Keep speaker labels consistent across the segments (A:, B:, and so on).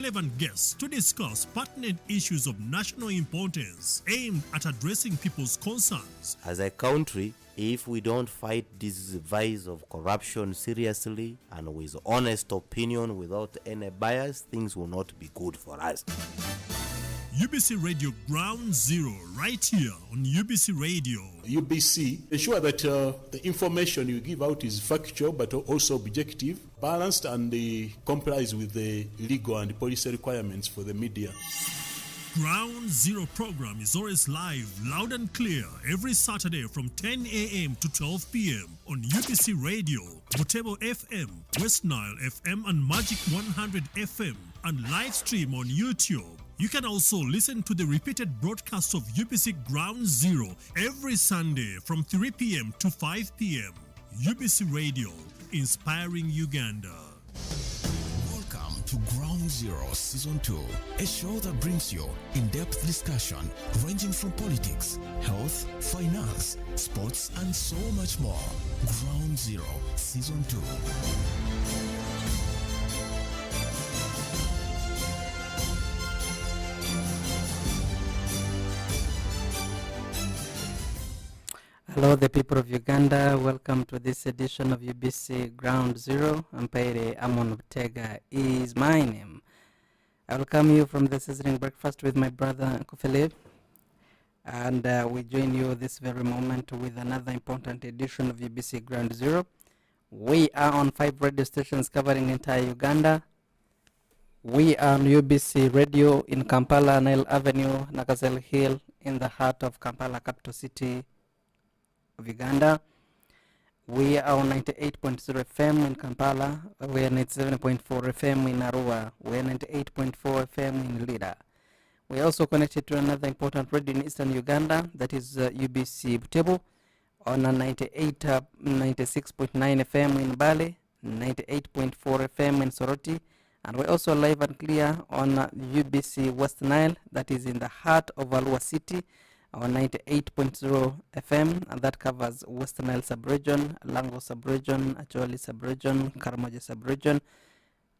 A: relevant guests to discuss pertinent issues of national importance aimed at addressing people's concerns.
B: As a country, if we don't fight this vice of corruption seriously and with honest opinion without any bias, things will not be good for us.
A: UBC Radio Ground Zero, right here on UBC Radio.
C: UBC, ensure that the information you give out is factual but also objective, balanced, and complies with the legal and policy requirements for the media.
A: Ground Zero program is always live, loud and clear, every Saturday from 10 a.m. to 12 p.m. on UBC Radio, Butebo FM, West Nile FM, and Magic 100 FM, and live stream on YouTube. You can also listen to the repeated broadcast of UBC Ground Zero every Sunday from 3 p.m. to 5 p.m. UBC Radio, inspiring Uganda.
D: Welcome to Ground Zero Season 2, a show that brings you in-depth discussion ranging from politics, health, finance, sports, and so much more. Ground Zero Season 2.
E: Hello, the people of Uganda. Welcome to this edition of UBC Ground Zero. Mpaire Amon Butega is my name. I welcome you from the seasoning breakfast with my brother Uncle Philip. And we join you this very moment with another important edition of UBC Ground Zero. We are on 5 radio stations covering entire Uganda. We are on UBC Radio in Kampala, Nile Avenue, Nakasel Hill, in the heart of Kampala, capital city of Uganda. We are on 98.0 FM in Kampala. We are 97.4 FM in Arua. We are 98.4 FM in Lida. We are also connected to another important radio in eastern Uganda, that is UBC Butebo, on a 96.9 FM in Bale, 98.4 FM in Soroti, and we're also live and clear on UBC West Nile, that is in the heart of Arua City, on 98.0 FM, and that covers West Nile sub-region, Lango sub-region, Acholi sub-region, Karamoja sub-region,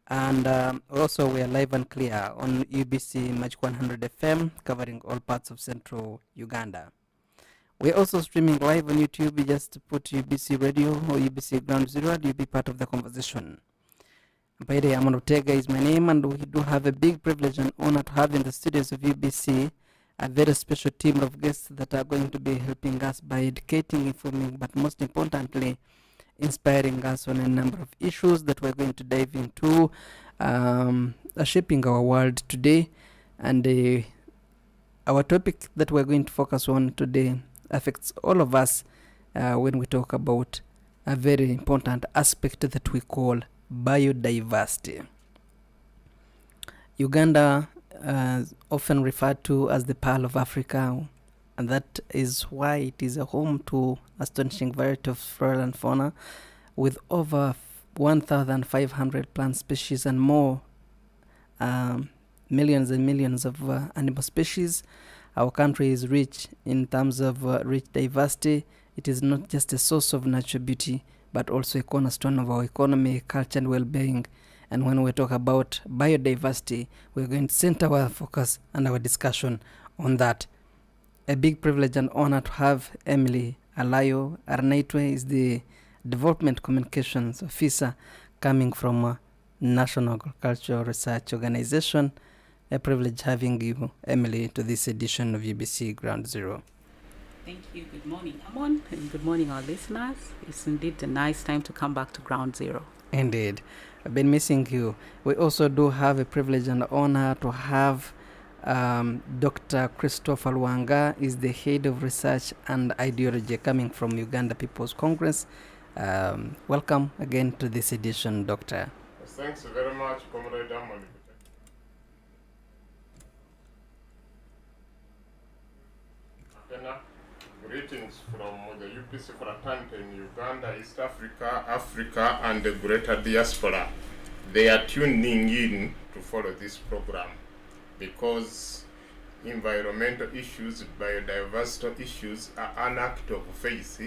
E: and also we are live and clear on UBC Magic 100 FM, covering all parts of central Uganda. We're also streaming live on YouTube. You just put UBC Radio or UBC Ground Zero and you'll be part of the conversation. Mpaire Amon Butega is my name, and we do have a big privilege and honor to have in the studios of UBC a very special team of guests that are going to be helping us by educating, informing, but most importantly, inspiring us on a number of issues that we're going to dive into, shaping our world today. And our topic that we're going to focus on today affects all of us when we talk about a very important aspect that we call biodiversity. Uganda often referred to as the Pearl of Africa, and that is why it is a home to astonishing variety of flora and fauna, with over 1,500 plant species and more, millions and millions of animal species. Our country is rich in terms of rich diversity. It is not just a source of natural beauty, but also a cornerstone of our economy, culture, and well-being. And when we talk about biodiversity, we're going to center our focus and our discussion on that. A big privilege and honor to have Emily Alayo Arnaitwe is the Development Communications Officer coming from National Agricultural Research Organization. A privilege having you, Emily, to this edition of UBC Ground Zero.
F: Thank you. Good morning, Amon, and good morning, our listeners. It's indeed a nice time to come back to Ground Zero.
E: Indeed. I've been missing you. We also do have a privilege and honor to have Dr. Christopher Luanga, is the head of research and ideology coming from Uganda People's Congress. Welcome again to this edition, Doctor.
G: Thanks very much, Comrade Amon. Greetings from the UPC fraternity in Uganda, East Africa, Africa, and the greater diaspora. They are tuning in to follow this program because environmental issues, biodiversity issues are an act of faith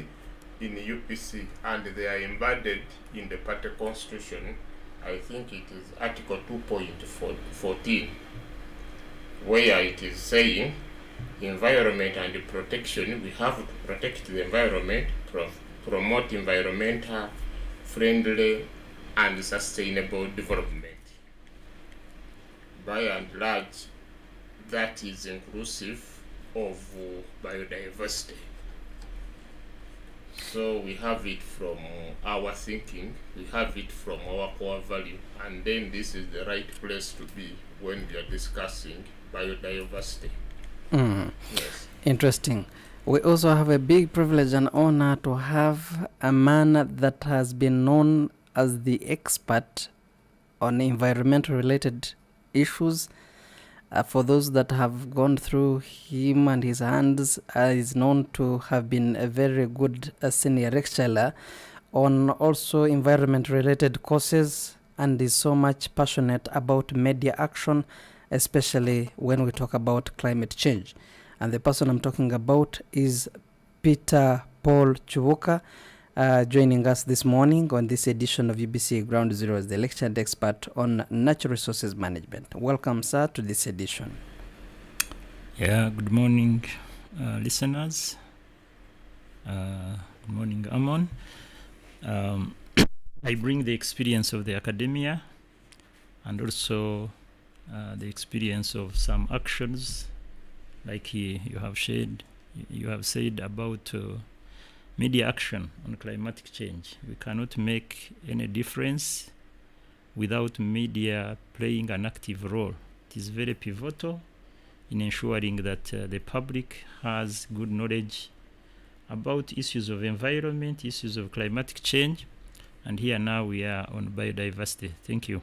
G: in UPC, and they are embedded in the party constitution I think it is Article 2.14, where it is saying environment and protection, we have to protect the environment, promote environmental friendly and sustainable development. By and large, that is inclusive of biodiversity. So we have it from our thinking, we have it from our core value, and then this is the right place to be when we are discussing biodiversity. Yes.
E: Interesting. We also have a big privilege and honor to have a man that has been known as the expert on environmental related issues. For those that have gone through him and his hands, is known to have been a very good senior lecturer on also environment related causes, and is so much passionate about media action, especially when we talk about climate change. And the person I'm talking about is Peter Paul Chuvuka, joining us this morning on this edition of UBC Ground Zero as the lectured expert on natural resources management. Welcome, sir, to this edition.
H: Yeah, good morning, listeners. Good morning, Amon. I bring the experience of the academia and also the experience of some actions like you have said about media action on climatic change. We cannot make any difference without media playing an active role. It is very pivotal in ensuring that the public has good knowledge about issues of environment, issues of climatic change, and here now we are on biodiversity. Thank you.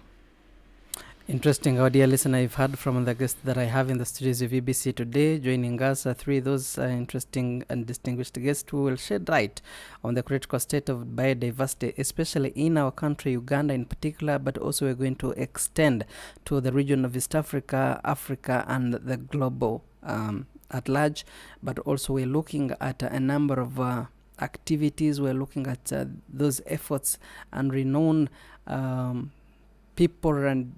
E: Interesting, our dear listener. You've heard from the guests that I have in the studios of UBC today. Joining us are three of those interesting and distinguished guests who will shed light on the critical state of biodiversity, especially in our country, Uganda in particular, but also we're going to extend to the region of East Africa, Africa, and the global at large. But also we're looking at a number of activities. We're looking at those efforts and renowned people and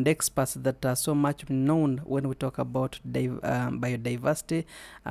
E: experts that are so much known when we talk about biodiversity,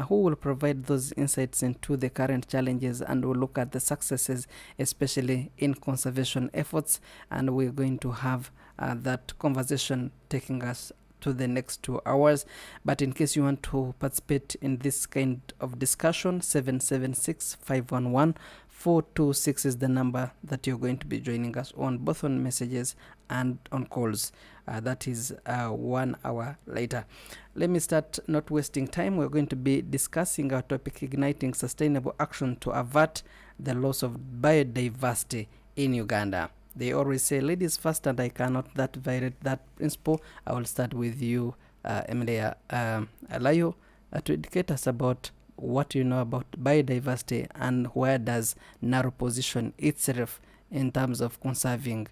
E: who will provide those insights into the current challenges, and we'll look at the successes, especially in conservation efforts. And we're going to have that conversation taking us to the next 2 hours. But in case you want to participate in this kind of discussion, 776-511-426 is the number that you're going to be joining us on, both on messages and on calls. That is 1 hour later. Let me start, not wasting time. We're going to be discussing our topic, igniting sustainable action to avert the loss of biodiversity in Uganda. They always say ladies first, and I cannot violate that principle. I will start with you, Emilia Alayo, to educate us about what you know about biodiversity and where does Nile position itself in terms of conserving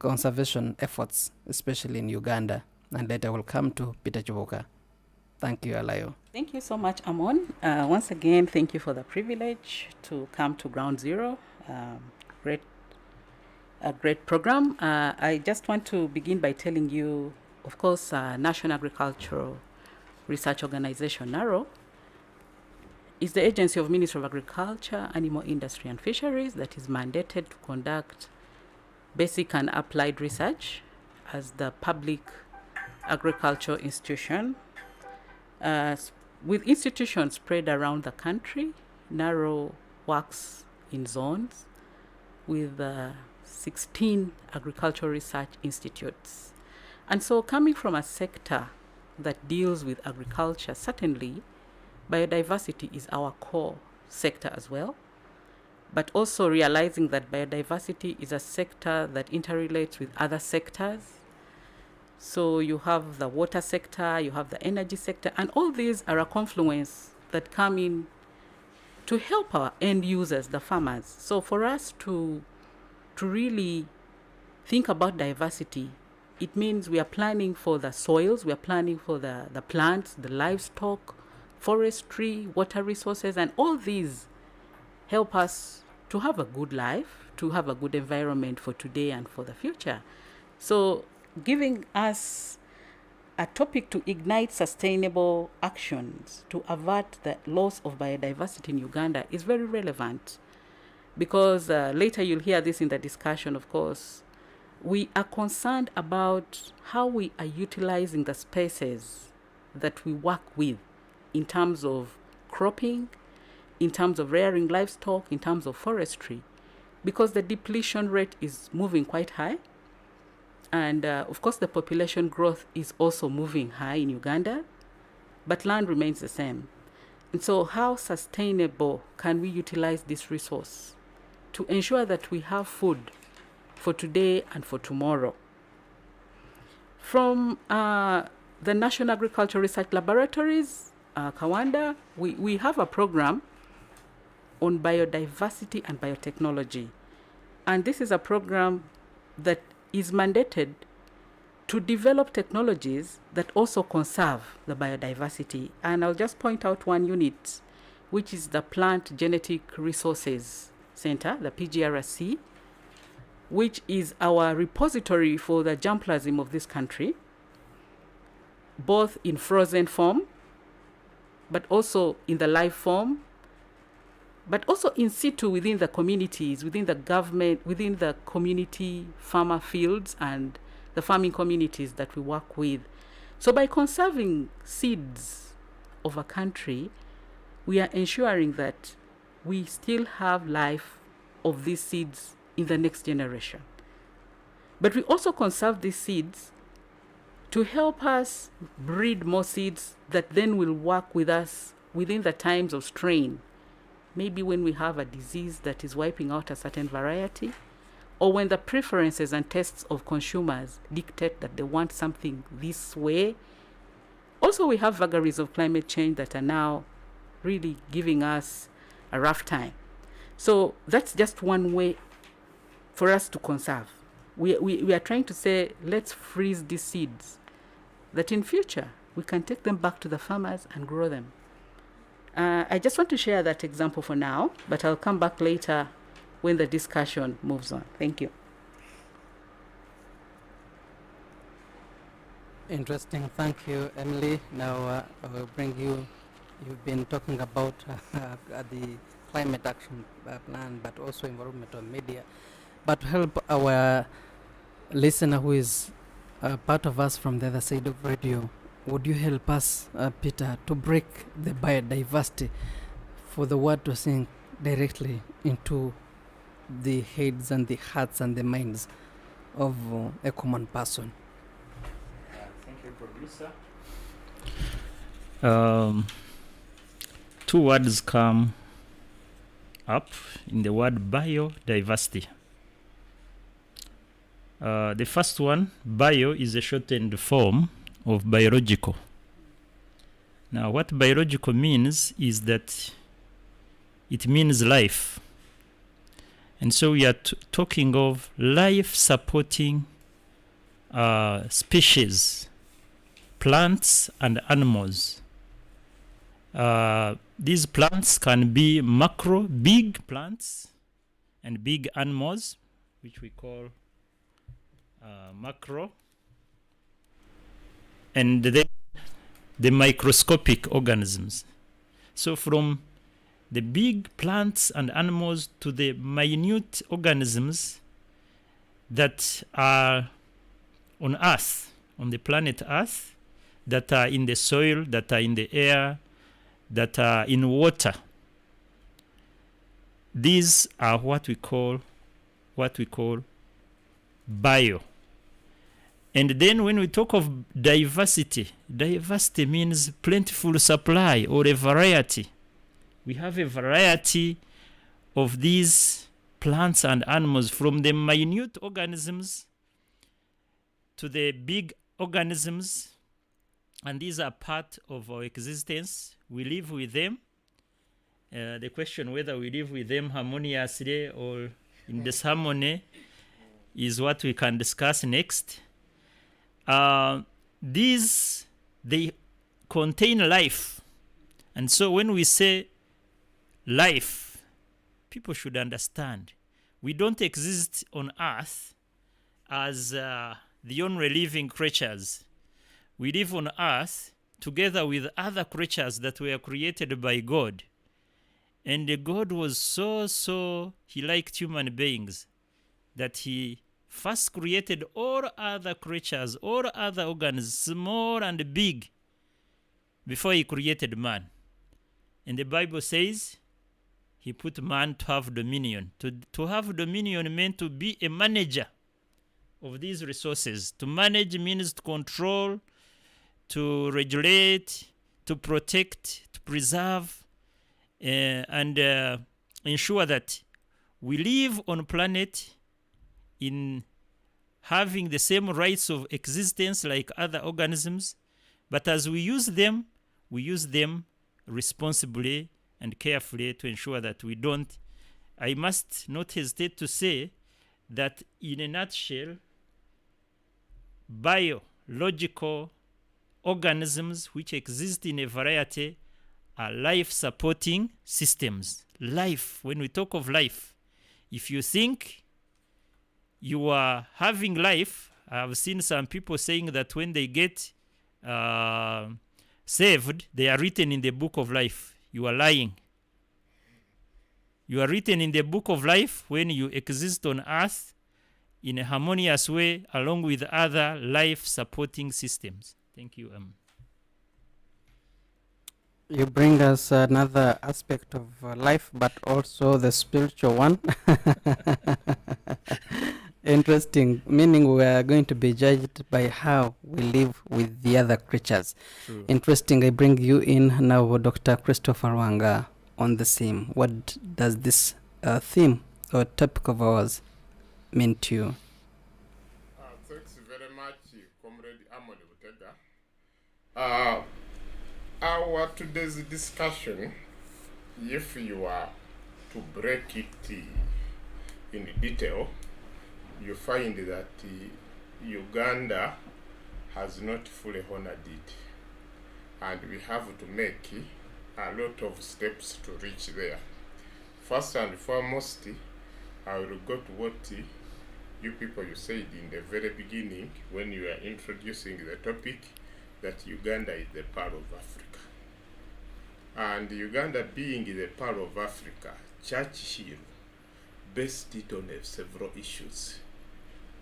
E: conservation efforts, especially in Uganda. And later we'll come to Peter Chuvuka. Thank you, Alayo.
F: Thank you so much, Amon. Once again, thank you for the privilege to come to Ground Zero. A great program. I just want to begin by telling you, of course, National Agricultural Research Organization, NARO, is the agency of Ministry of Agriculture, Animal Industry and Fisheries that is mandated to conduct basic and applied research as the public agricultural institution. With institutions spread around the country, NARO works in zones with 16 agricultural research institutes. And so coming from a sector that deals with agriculture, certainly biodiversity is our core sector as well, but also realizing that biodiversity is a sector that interrelates with other sectors. So you have the water sector, you have the energy sector, and all these are a confluence that come in to help our end users, the farmers. So for us to really think about diversity, it means we are planning for the soils, we are planning for the plants, the livestock, forestry, water resources, and all these help us to have a good life, to have a good environment for today and for the future. So giving us a topic to ignite sustainable actions to avert the loss of biodiversity in Uganda is very relevant, because later you'll hear this in the discussion, of course. We are concerned about how we are utilizing the spaces that we work with in terms of cropping, in terms of rearing livestock, in terms of forestry, because the depletion rate is moving quite high. And of course, the population growth is also moving high in Uganda, but land remains the same. And so how sustainable can we utilize this resource to ensure that we have food for today and for tomorrow? From the National Agricultural Research Laboratories, Kawanda, we have a program on biodiversity and biotechnology. And this is a program that is mandated to develop technologies that also conserve the biodiversity. And I'll just point out one unit, which is the Plant Genetic Resources Center, the PGRC, which is our repository for the germplasm of this country, both in frozen form, but also in the live form, but also in situ within the communities, within the government, within the community farmer fields and the farming communities that we work with. So by conserving seeds of a country, we are ensuring that we still have life of these seeds in the next generation. But we also conserve these seeds to help us breed more seeds that then will work with us within the times of strain. Maybe when we have a disease that is wiping out a certain variety, or when the preferences and tastes of consumers dictate that they want something this way. Also, we have vagaries of climate change that are now really giving us a rough time. So that's just one way for us to conserve. We are trying to say, let's freeze these seeds, that in future we can take them back to the farmers and grow them. I just want to share that example for now, but I'll come back later when the discussion moves on. Thank you.
E: Interesting. Thank you, Emily. Now I will bring you, you've been talking about the climate action plan, but also environmental media. But to help our listener who is part of us from the other side of radio, would you help us, Peter, to break the biodiversity for the word to sink directly into the heads and the hearts and the minds of a common person?
H: Thank you, producer. Two words come up in the word biodiversity. The first one, bio, is a shortened form of biological. Now, what biological means is that it means life. And so we are talking of life supporting species, plants and animals. These plants can be macro, big plants, and big animals, which we call macro, and then the microscopic organisms. So from the big plants and animals to the minute organisms that are on Earth, on the planet Earth, that are in the soil, that are in the air, that are in water. These are what we call bio. And then when we talk of diversity, diversity means plentiful supply or a variety. We have a variety of these plants and animals, from the minute organisms to the big organisms, and these are part of our existence. We live with them. The question whether we live with them harmoniously or in disharmony is what we can discuss next. These, they contain life. And so when we say life, people should understand. we don't exist on earth as the only living creatures. We live on earth together with other creatures that were created by God. And God was so he liked human beings that he first created all other creatures, all other organs, small and big, before he created man. And the Bible says he put man to have dominion. To have dominion meant to be a manager of these resources. To manage means to control, to regulate, to protect, to preserve, and ensure that we live on planet in having the same rights of existence like other organisms, but as we use them responsibly and carefully to ensure that we don't. I must not hesitate to say that in a nutshell, biological organisms which exist in a variety are life-supporting systems. Life, when we talk of life, if you think you are having life, I've seen some people saying that when they get saved, they are written in the book of life. You are lying. You are written in the book of life when you exist on earth in a harmonious way along with other life-supporting systems. Thank you.
E: You bring us another aspect of life, but also the spiritual one. Interesting, meaning we are going to be judged by how we live with the other creatures.
H: True.
E: Interesting. I bring you in now, Dr. Christopher Wanga, on the theme. What does this theme or topic of ours mean to you?
G: Thanks very much, Comrade Amon Butega. Our today's discussion, if you are to break it in detail, you find that Uganda has not fully honored it, and we have to make a lot of steps to reach there. First and foremost, I will go to what you people you said in the very beginning when you were introducing the topic, that Uganda is the Pearl of Africa. And Uganda being the Pearl of Africa, Churchill based it on several issues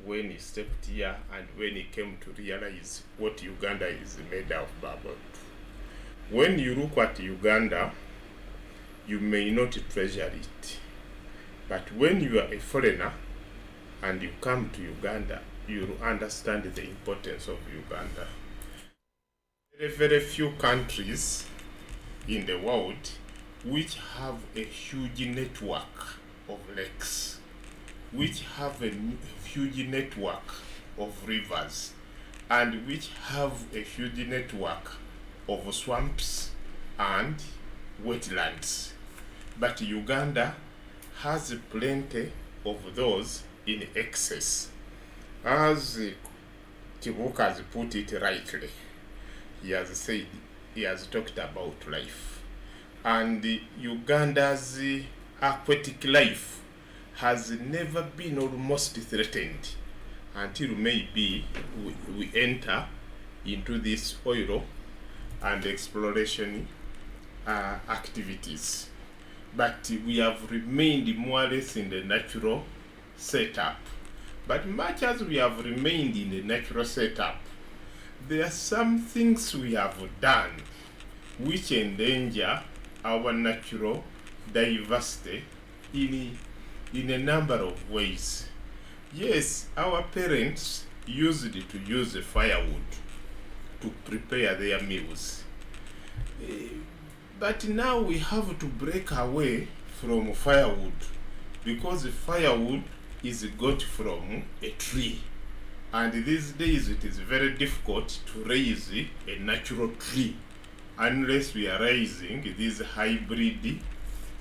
G: when he stepped here and when he came to realize what Uganda is made of. When you look at Uganda, you may not treasure it, but when you are a foreigner and you come to Uganda, you will understand the importance of Uganda. Very few countries in the world which have a huge network of lakes, which have a huge network of rivers, and which have a huge network of swamps and wetlands. But Uganda has plenty of those in excess. As Kibuka has put it rightly, he has said, he has talked about life. And Uganda's aquatic life has never been almost threatened until maybe we enter into this oil and exploration activities. But we have remained more or less in the natural setup. But much as we have remained in the natural setup, there are some things we have done which endanger our natural diversity in a number of ways. Yes, our parents used to use firewood to prepare their meals. But now we have to break away from firewood because firewood is got from a tree. And these days it is very difficult to raise a natural tree unless we are raising these hybrid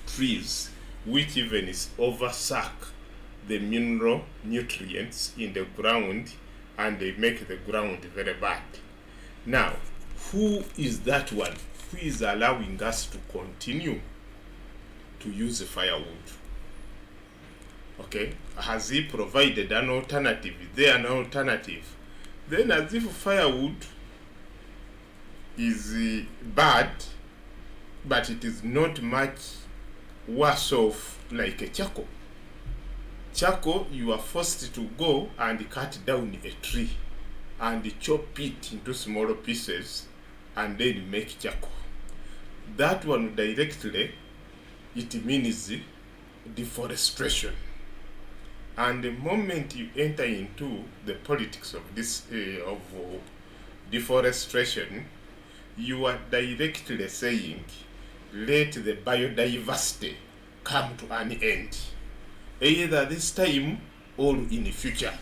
G: trees which even oversuck the mineral nutrients in the ground and they make the ground very bad. Now, who is that one who is allowing us to continue to use firewood? Okay, has he provided an alternative? Is there an alternative? Then, as if firewood is bad, but it is not much worse off like a charcoal. Charcoal, you are forced to go and cut down a tree and chop it into smaller pieces and then make charcoal. That one directly, it means deforestation. And the moment you enter into the politics of this of deforestation, you are directly saying, let the biodiversity come to an end, either this time or in the future.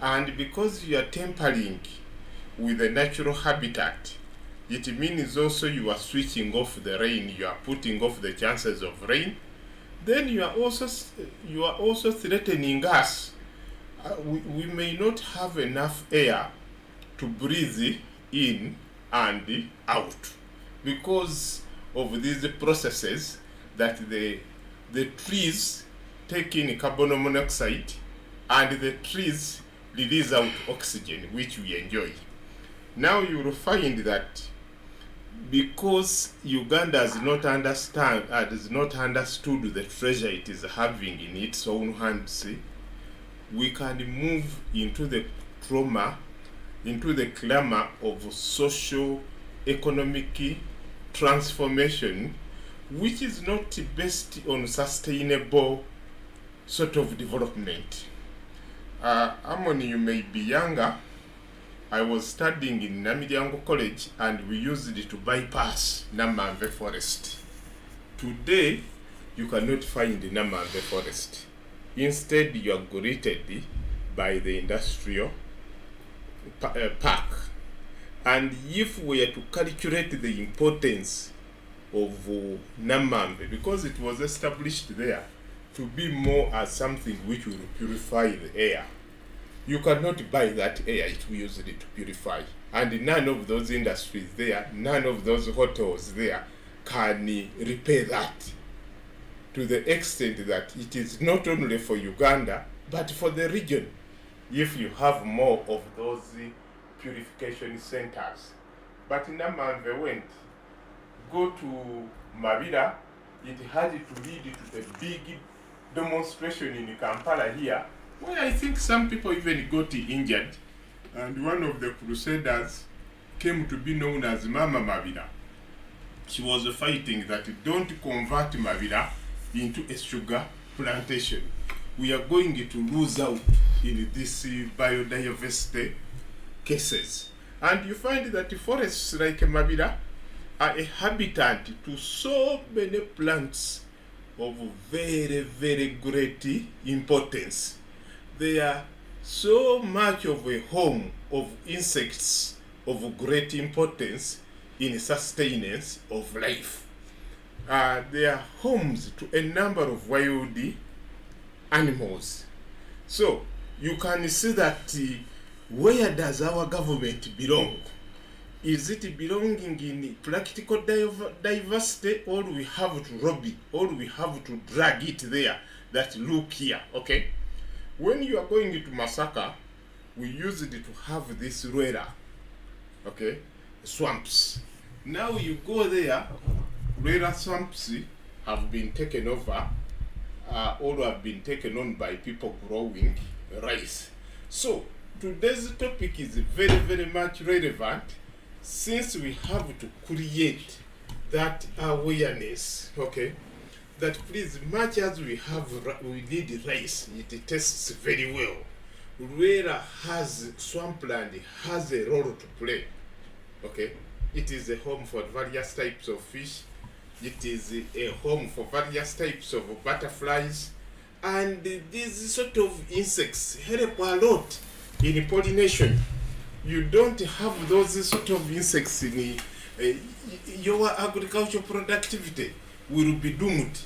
G: And because you are tampering with the natural habitat, it means also you are switching off the rain, you are putting off the chances of rain. Then you are also threatening us. We may not have enough air to breathe in and out because of these processes that the trees take in carbon monoxide and the trees release out oxygen, which we enjoy. Now you will find that because Uganda has not understood the treasure it is having in its own hands, we can move into the clamor of socio-economic transformation, which is not based on sustainable sort of development. Amon, you may be younger. I was studying in Namilyango College and we used it to bypass Namamve Forest. Today, you cannot find Namamve Forest. Instead, you are greeted by the industrial park. And if we are to calculate the importance of Namamve, because it was established there to be more as something which will purify the air, you cannot buy that air it we used it to purify. And none of those industries there, none of those hotels there can repay that to the extent that it is not only for Uganda, but for the region. If you have more of those purification centers. But Namamve went, go to Mabira, it had to lead to a big demonstration in Kampala here, where I think some people even got injured, and one of the crusaders came to be known as Mama Mabira. She was fighting that don't convert Mabira into a sugar plantation. We are going to lose out in this biodiversity cases. And you find that forests like Mabira are a habitat to so many plants of very, very great importance. They are so much of a home of insects of great importance in sustenance of life. They are homes to a number of wild animals. So you can see that where does our government belong? Is it belonging in practical diversity, or we have to lobby, or we have to drag it there that look here, okay? When you are going to Masaka, we used to have this Ruera, okay, swamps. Now you go there, Ruera swamps have been taken over, or have been taken on by people growing rice. So today's topic is very, very much relevant, since we have to create that awareness, okay, that please, much as we need rice, it tastes very well. Ruera has, swampland has a role to play, okay. It is a home for various types of fish. It is a home for various types of butterflies. And these sort of insects help a lot in pollination. You don't have those sort of insects in your agricultural productivity will be doomed,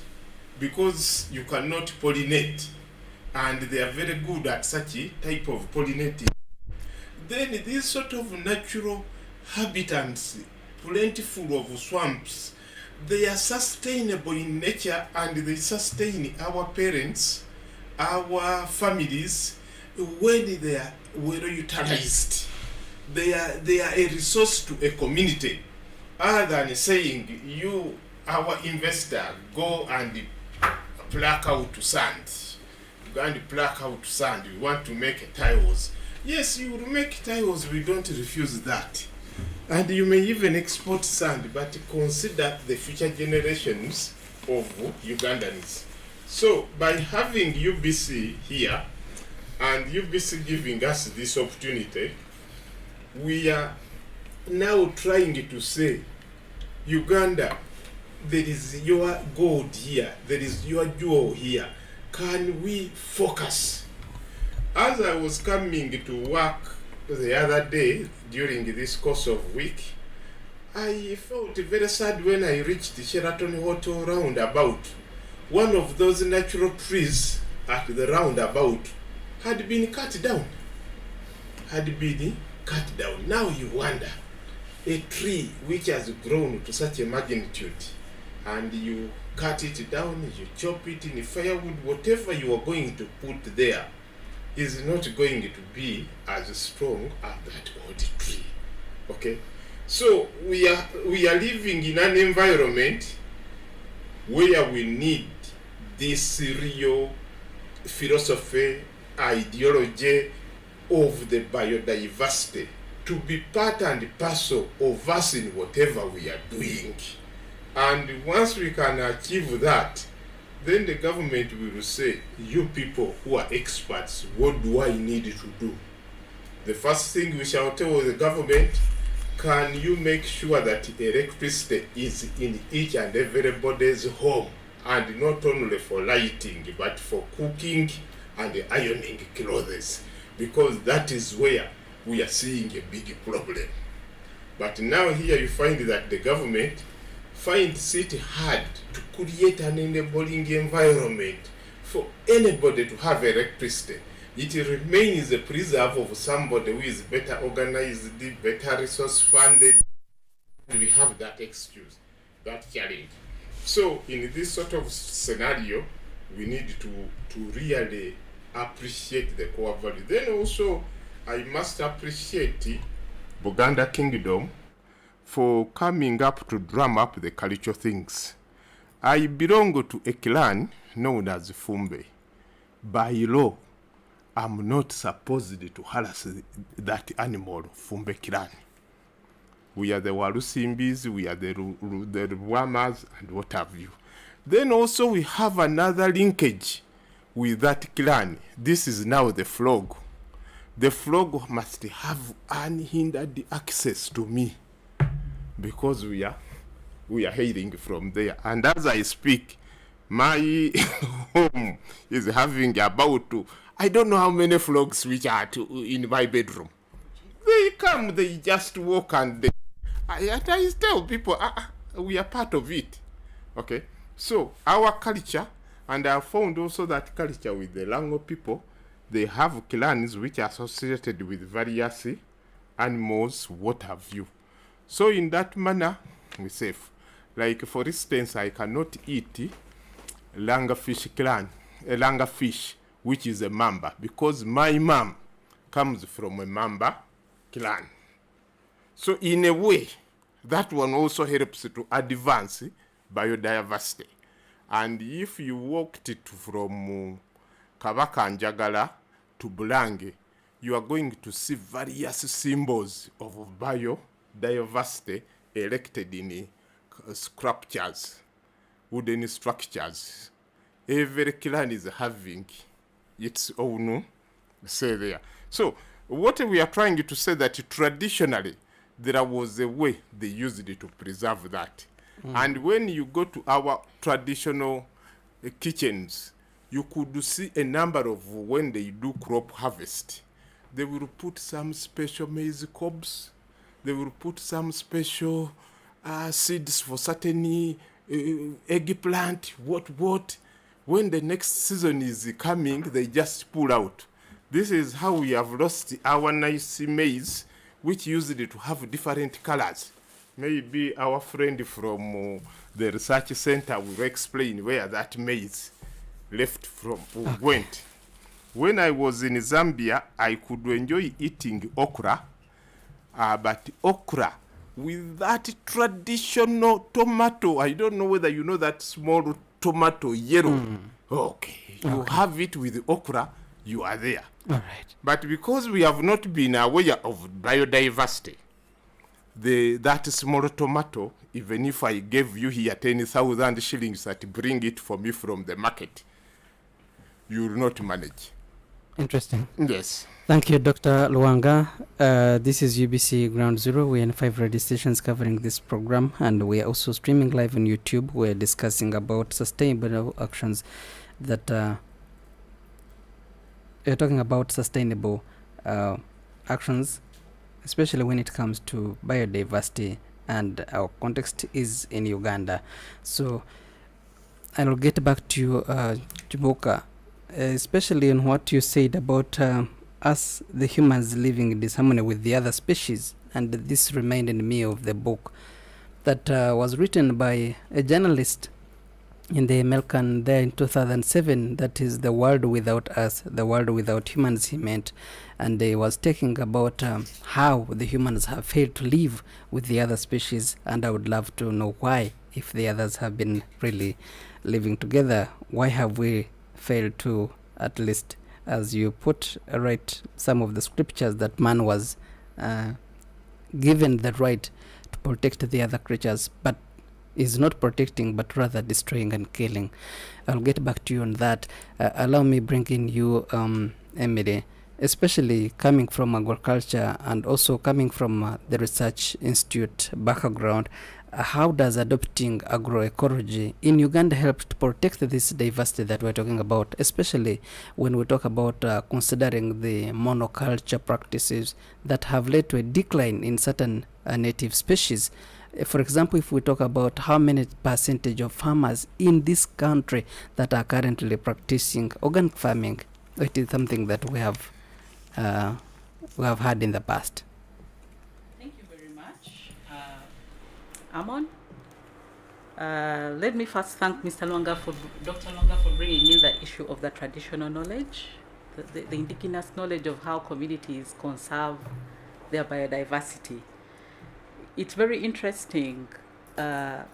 G: because you cannot pollinate, and they are very good at such a type of pollinating. Then these sort of natural habitats, plentiful of swamps, they are sustainable in nature, and they sustain our parents our families, when they are well utilized, they are a resource to a community, other than saying you, our investor, go and pluck out sand. Go and pluck out sand. We want to make tiles. Yes, you will make tiles. We don't refuse that. And you may even export sand, but consider the future generations of Ugandans. So by having UBC here, and UBC giving us this opportunity, we are now trying to say, Uganda, there is your gold here, there is your jewel here. Can we focus? As I was coming to work the other day during this course of week, I felt very sad when I reached the Sheraton Hotel roundabout. One of those natural trees at the roundabout had been cut down. Now you wonder, a tree which has grown to such a magnitude, and you cut it down, you chop it in firewood, whatever you are going to put there is not going to be as strong as that old tree. Okay? So we are living in an environment where we need this real philosophy, ideology of the biodiversity to be part and parcel of us in whatever we are doing. And once we can achieve that, then the government will say, you people who are experts, what do I need to do? The first thing we shall tell the government, can you make sure that electricity is in each and everybody's home, and not only for lighting, but for cooking and ironing clothes, because that is where we are seeing a big problem. But now here you find that the government finds it hard to create an enabling environment for anybody to have electricity. It remains a preserve of somebody who is better organized, better resource funded. We have that excuse, that challenge. So in this sort of scenario, we need to really appreciate the core value. Then also, I must appreciate Buganda Kingdom for coming up to drum up the cultural things. I belong to a clan known as Fumbe. By law, I'm not supposed to harass that animal, Fumbe clan. We are the Walusimbis, we are the Ruamas, and what have you. Then also we have another linkage with that clan. This is now the frog. The frog must have unhindered access to me, because we are hailing from there. And as I speak, my home is having about, I don't know how many frogs which are in my bedroom. They come, they just walk, and I tell people, we are part of it. Okay? So, our culture, and I found also that culture with the Lango people, they have clans which are associated with various animals, what have you. So in that manner, we're safe. Like for instance, I cannot eat langafish clan, a langafish, which is a mamba, because my mom comes from a mamba clan. So in a way, that one also helps to advance biodiversity. And if you walked it from Kabaka Njagala to Bulange, you are going to see various symbols of biodiversity erected in sculptures, wooden structures. Every clan is having its own say there. So what we are trying to say that traditionally there was a way they used it to preserve that. And when you go to our traditional kitchens, you could see a number of when they do crop harvest. They will put some special maize cobs. They will put some special seeds for certain eggplant, what. When the next season is coming, they just pull out. This is how we have lost our nice maize, which used to have different colors. Maybe our friend from the research center will explain where that maize went. When I was in Zambia, I could enjoy eating okra, but okra with that traditional tomato. I don't know whether you know that small tomato, yellow. Okay. You have it with okra, you are there.
E: All right.
G: But because we have not been aware of biodiversity, that small tomato, even if I gave you here 10,000 shillings that bring it for me from the market, you will not manage.
E: Interesting.
G: Yes.
E: Thank you, Dr. Luanga. This is UBC Ground Zero. We're in 5 radio stations covering this program, and we are also streaming live on YouTube. We're discussing about sustainable actions that we're talking about sustainable actions, especially when it comes to biodiversity, and our context is in Uganda. So I'll get back to you, Chibuka, especially on what you said about us, the humans, living in disharmony with the other species. And this reminded me of the book that was written by a journalist in the American there in 2007, that is The World Without Us, the world without humans, he meant. And he was talking about how the humans have failed to live with the other species, and I would love to know why, if the others have been really living together, why have we failed to, at least as you put right, some of the scriptures that man was given the right to protect the other creatures, but is not protecting, but rather destroying and killing. I'll get back to you on that. Allow me bring in you, Emily, especially coming from agriculture and also coming from the research institute background. How does adopting agroecology in Uganda help to protect this diversity that we're talking about, especially when we talk about considering the monoculture practices that have led to a decline in certain native species? For example, if we talk about how many percentage of farmers in this country that are currently practicing organic farming, it is something that we have had in the past.
F: Thank you very much, Amon. Let me first thank Dr. Luanga for bringing in the issue of the traditional knowledge, the indigenous knowledge of how communities conserve their biodiversity. It's very interesting that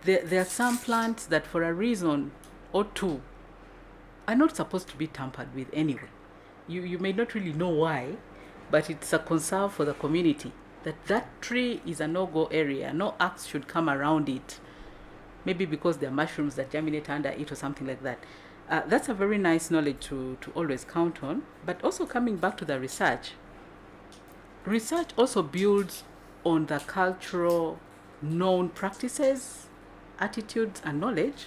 F: there are some plants that for a reason or two are not supposed to be tampered with anyway. You may not really know why, but it's a concern for the community that tree is a no-go area. No axe should come around it, maybe because there are mushrooms that germinate under it or something like that. That's a very nice knowledge to always count on. But also coming back to the research also builds on the cultural known practices, attitudes, and knowledge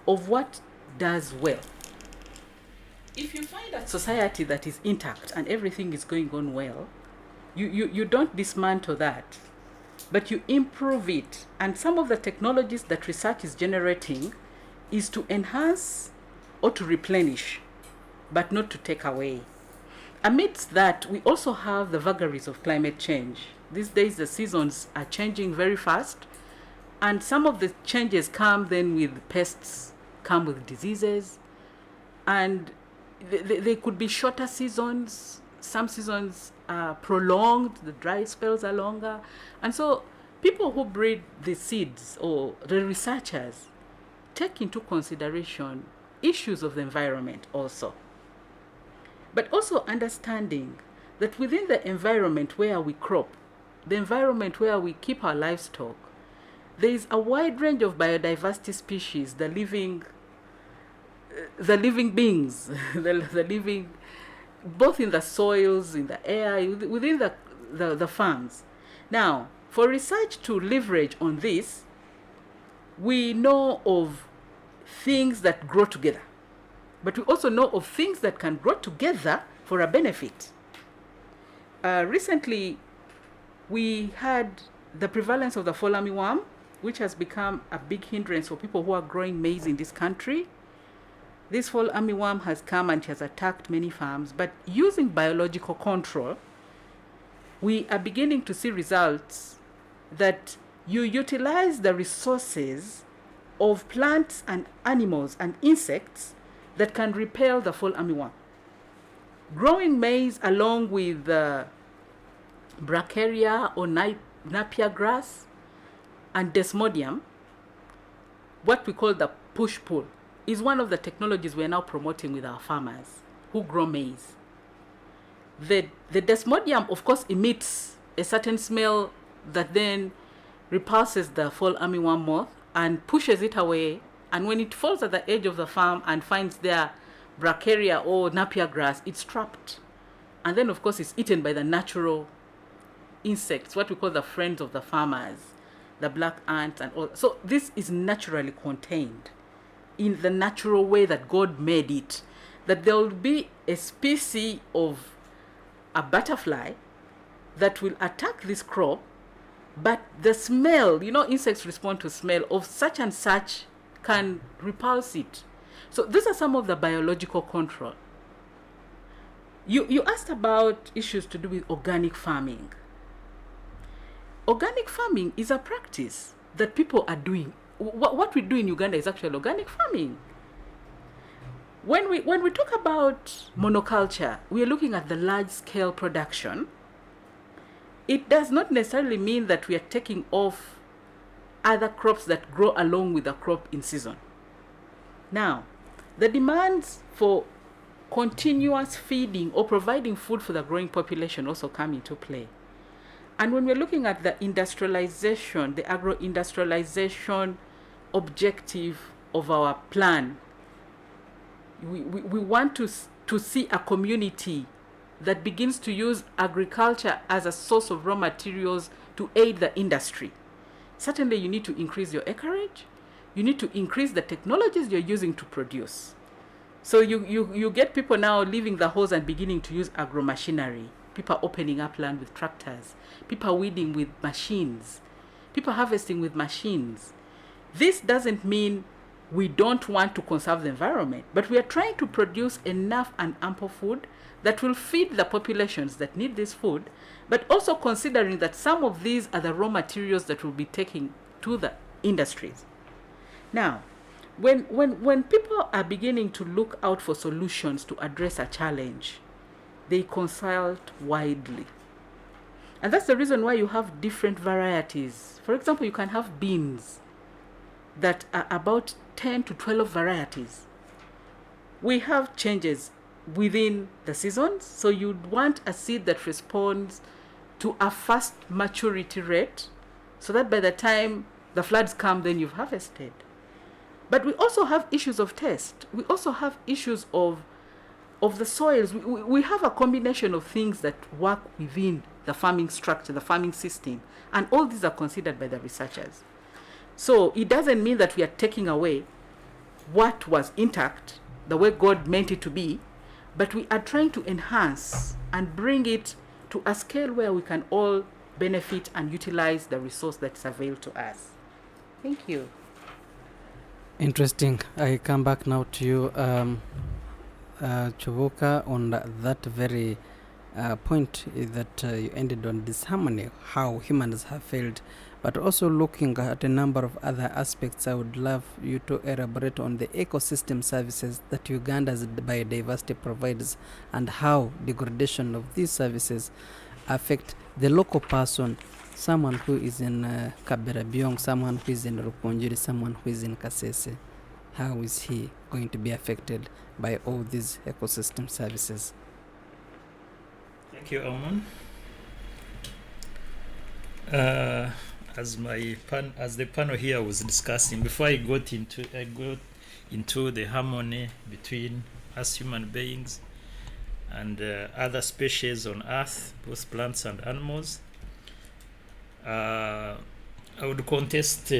F: of what does well. If you find a society that is intact and everything is going on well, you don't dismantle that, but you improve it. And some of the technologies that research is generating is to enhance or to replenish, but not to take away. Amidst that, we also have the vagaries of climate change. These days, the seasons are changing very fast, and some of the changes come then with pests, come with diseases, and they could be shorter seasons. Some seasons are prolonged, the dry spells are longer. And so people who breed the seeds or the researchers take into consideration issues of the environment also. But also understanding that within the environment where we crop, the environment where we keep our livestock, there is a wide range of biodiversity species, the living beings, the living, both in the soils, in the air, within the farms. Now, for research to leverage on this, we know of things that grow together, but we also know of things that can grow together for a benefit. Recently, we had the prevalence of the fall armyworm, which has become a big hindrance for people who are growing maize in this country. This fall armyworm has come and has attacked many farms, but using biological control, we are beginning to see results that you utilize the resources of plants and animals and insects that can repel the fall armyworm. Growing maize along with bracharia or napier grass and desmodium, what we call the push-pull, is one of the technologies we're now promoting with our farmers who grow maize. The desmodium, of course, emits a certain smell that then repulses the fall armyworm moth and pushes it away. And when it falls at the edge of the farm and finds their bracharia or napier grass, it's trapped. And then, of course, it's eaten by the natural insects, what we call the friends of the farmers, the black ants and all. So this is naturally contained in the natural way that God made it, that there will be a species of a butterfly that will attack this crop, but the smell, insects respond to smell of such and such can repulse it. So these are some of the biological control. You asked about issues to do with organic farming. Organic farming is a practice that people are doing. What we do in Uganda is actually organic farming. When we talk about monoculture, we are looking at the large-scale production. It does not necessarily mean that we are taking off other crops that grow along with the crop in season. Now, the demands for continuous feeding or providing food for the growing population also come into play. And when we're looking at the industrialization, the agro-industrialization objective of our plan, we want to see a community that begins to use agriculture as a source of raw materials to aid the industry. Certainly, you need to increase your acreage. You need to increase the technologies you're using to produce. So you get people now leaving the house and beginning to use agro-machinery. People are opening up land with tractors. People are weeding with machines. People are harvesting with machines. This doesn't mean we don't want to conserve the environment, but we are trying to produce enough and ample food that will feed the populations that need this food, but also considering that some of these are the raw materials that will be taken to the industries. Now, when people are beginning to look out for solutions to address a challenge, they consult widely. And that's the reason why you have different varieties. For example, you can have beans that are about 10 to 12 varieties. We have changes within the seasons, so you'd want a seed that responds to a fast maturity rate, so that by the time the floods come, then you've harvested. But we also have issues of taste. We also have issues of the soils. We have a combination of things that work within the farming structure, the farming system, and all these are considered by the researchers. So it doesn't mean that we are taking away what was intact, the way God meant it to be, but we are trying to enhance and bring it to a scale where we can all benefit and utilize the resource that's available to us. Thank you.
E: Interesting. I come back now to you, Chuvuka, on that very point that you ended on, disharmony, how humans have failed, but also looking at a number of other aspects. I would love you to elaborate on the ecosystem services that Uganda's biodiversity provides and how degradation of these services affect the local person, someone who is in Kabera-Byong, someone who is in Rupunjiri, someone who is in Kasese. How is he going to be affected by all these ecosystem services?
H: Thank you, Amon. As the panel here was discussing, before I got into the harmony between us human beings and other species on Earth, both plants and animals, I would contest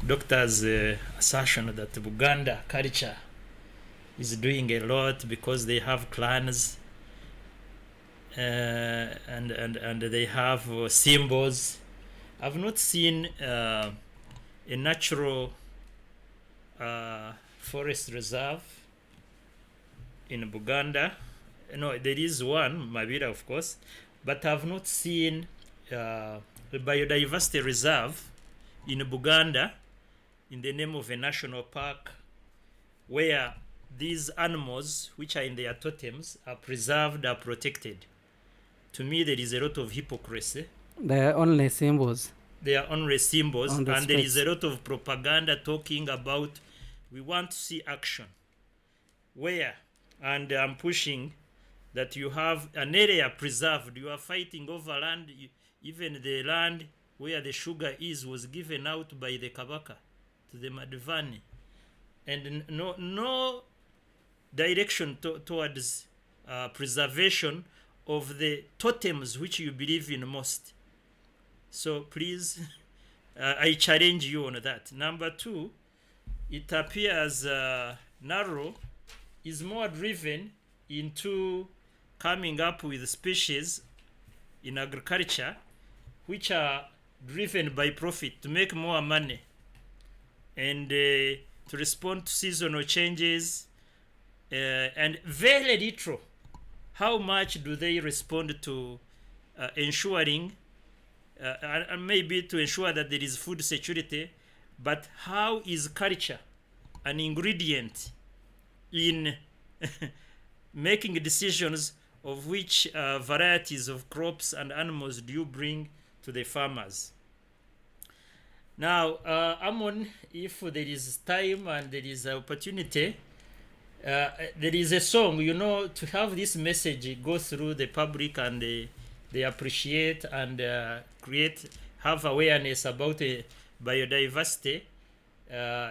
H: Doctor's assertion that Buganda culture is doing a lot because they have clans and they have symbols. I've not seen a natural forest reserve in Buganda. No, there is one, Mabira, of course, but I've not seen a biodiversity reserve in Buganda in the name of a national park where these animals, which are in their totems, are preserved, are protected. To me, there is a lot of hypocrisy.
E: They are only symbols.
H: They are only symbols,
E: On the
H: and there is a
E: streets.
H: lot of propaganda talking about we want to see action. Where, and I'm pushing that you have an area preserved. You are fighting over land, even the land where the sugar is was given out by the Kabaka to the Madivani. And no direction towards preservation of the totems which you believe in most. So please, I challenge you on that. Number two, it appears Naro is more driven into coming up with species in agriculture which are driven by profit to make more money and to respond to seasonal changes, and very little. How much do they respond to ensuring and maybe to ensure that there is food security, but how is culture an ingredient in making decisions of which varieties of crops and animals do you bring to the farmers? Now, Amon, if there is time and there is opportunity, there is a song, to have this message go through the public and they appreciate and have awareness about biodiversity.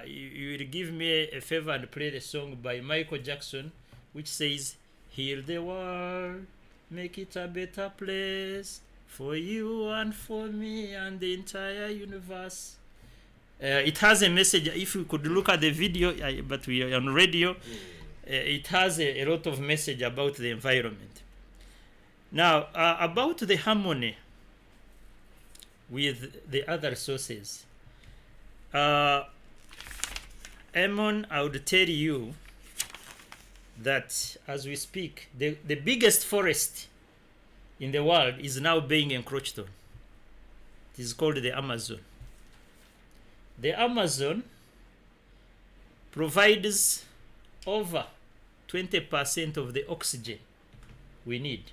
H: You will give me a favor and play the song by Michael Jackson, which says, "Heal the world, make it a better place for you and for me and the entire universe." It has a message. If you could look at the video, but we are on radio, it has a lot of message about the environment. Now, about the harmony with the other sources, Amon, I would tell you that as we speak, the biggest forest in the world is now being encroached on. It is called the Amazon. The Amazon provides over 20% of the oxygen we need.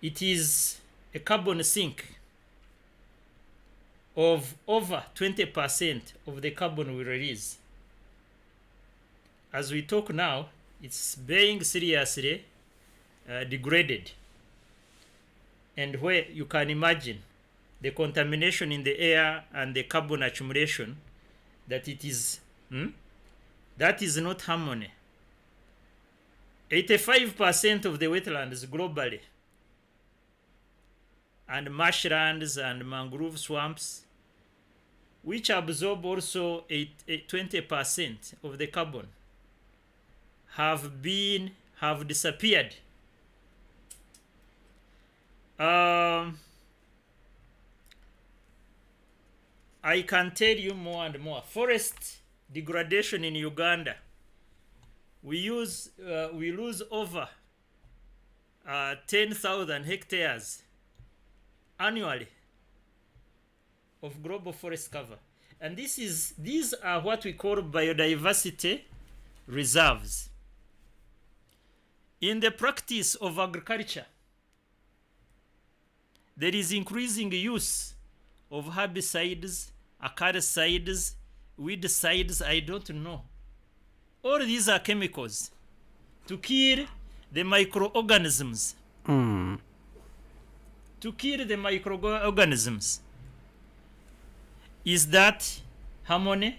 H: It is a carbon sink of over 20% of the carbon we release. As we talk now, it's being seriously degraded. And where you can imagine the contamination in the air and the carbon accumulation, that it is, that is not harmony. 85% of the wetlands globally, and marshlands and mangrove swamps, which absorb also 20% of the carbon, have disappeared. I can tell you more and more. Forest degradation in Uganda. We lose over 10,000 hectares annually of global forest cover, and these are what we call biodiversity reserves. In the practice of agriculture, there is increasing use of herbicides, acaricides, weedicides, I don't know. All these are chemicals to kill the microorganisms. To kill the microorganisms. Is that harmony?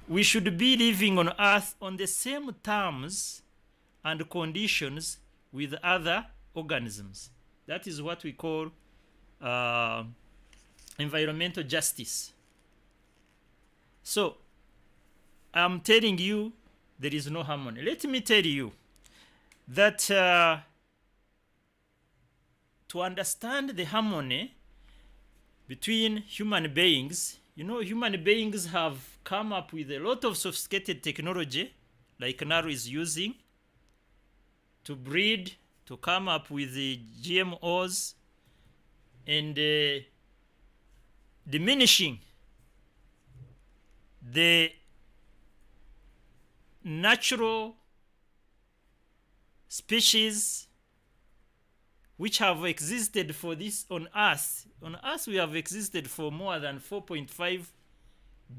H: We should be living on Earth on the same terms and conditions with other organisms. That is what we call environmental justice. So, I'm telling you, there is no harmony. Let me tell you that to understand the harmony between human beings, human beings have come up with a lot of sophisticated technology, like Naro is using, to breed, to come up with the GMOs, and diminishing the natural species which have existed for this on Earth. On Earth, we have existed for more than 4.5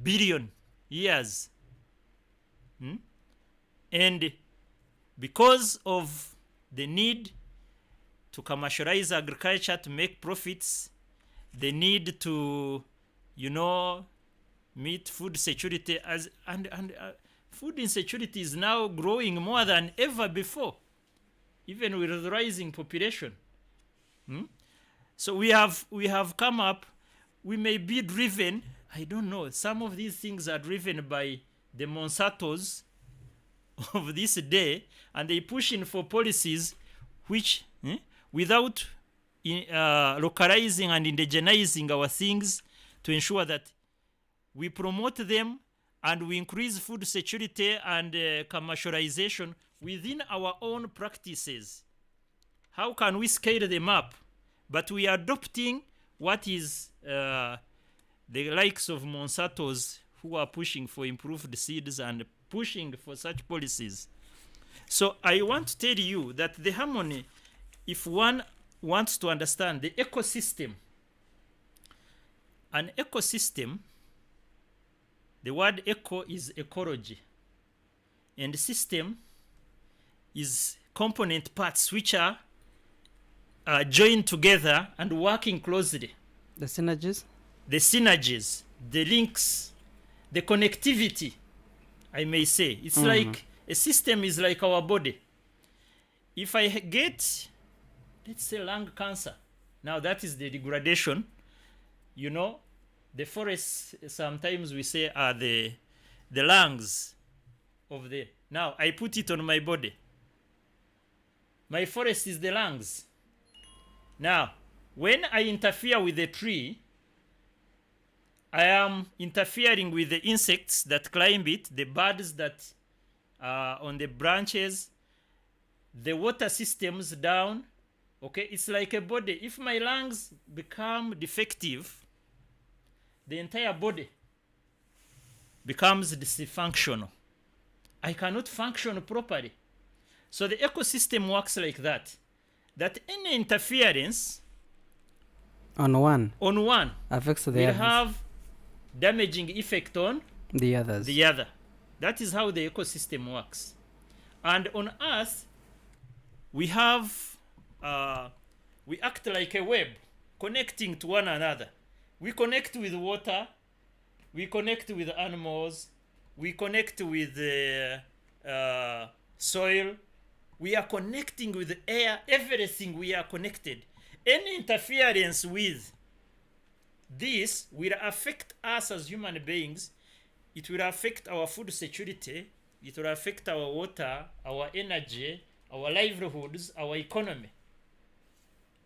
H: billion years. And because of the need to commercialize agriculture to make profits, the need to, meet food security, and food insecurity is now growing more than ever before, even with the rising population. So we have come up. We may be driven. I don't know. Some of these things are driven by the Monsantos of this day, and they pushing for policies which, without localizing and indigenizing our things to ensure that we promote them and we increase food security and commercialization within our own practices. How can we scale them up? But we are adopting what is the likes of Monsanto's, who are pushing for improved seeds and pushing for such policies. So I want to tell you that the harmony, if one wants to understand the ecosystem, an ecosystem, the word eco is ecology, and system is component parts which are joined together and working closely.
E: The synergies?
H: The synergies, the links, the connectivity, I may say. It's like a system is like our body. If I get, let's say, lung cancer, now that is the degradation. The forests, sometimes we say, are the lungs of the. Now I put it on my body. My forest is the lungs. Now, when I interfere with a tree, I am interfering with the insects that climb it, the birds that are on the branches, the water systems down. Okay, it's like a body. If my lungs become defective, the entire body becomes dysfunctional. I cannot function properly. So the ecosystem works like that. That any interference
E: on one
H: affects the
E: will
H: others. Have damaging effect on
E: the others.
H: The other. That is how the ecosystem works. And on Earth, we have we act like a web, connecting to one another. We connect with water, we connect with animals, we connect with soil, we are connecting with air, everything we are connected. Any interference with this will affect us as human beings. It will affect our food security, it will affect our water, our energy, our livelihoods, our economy.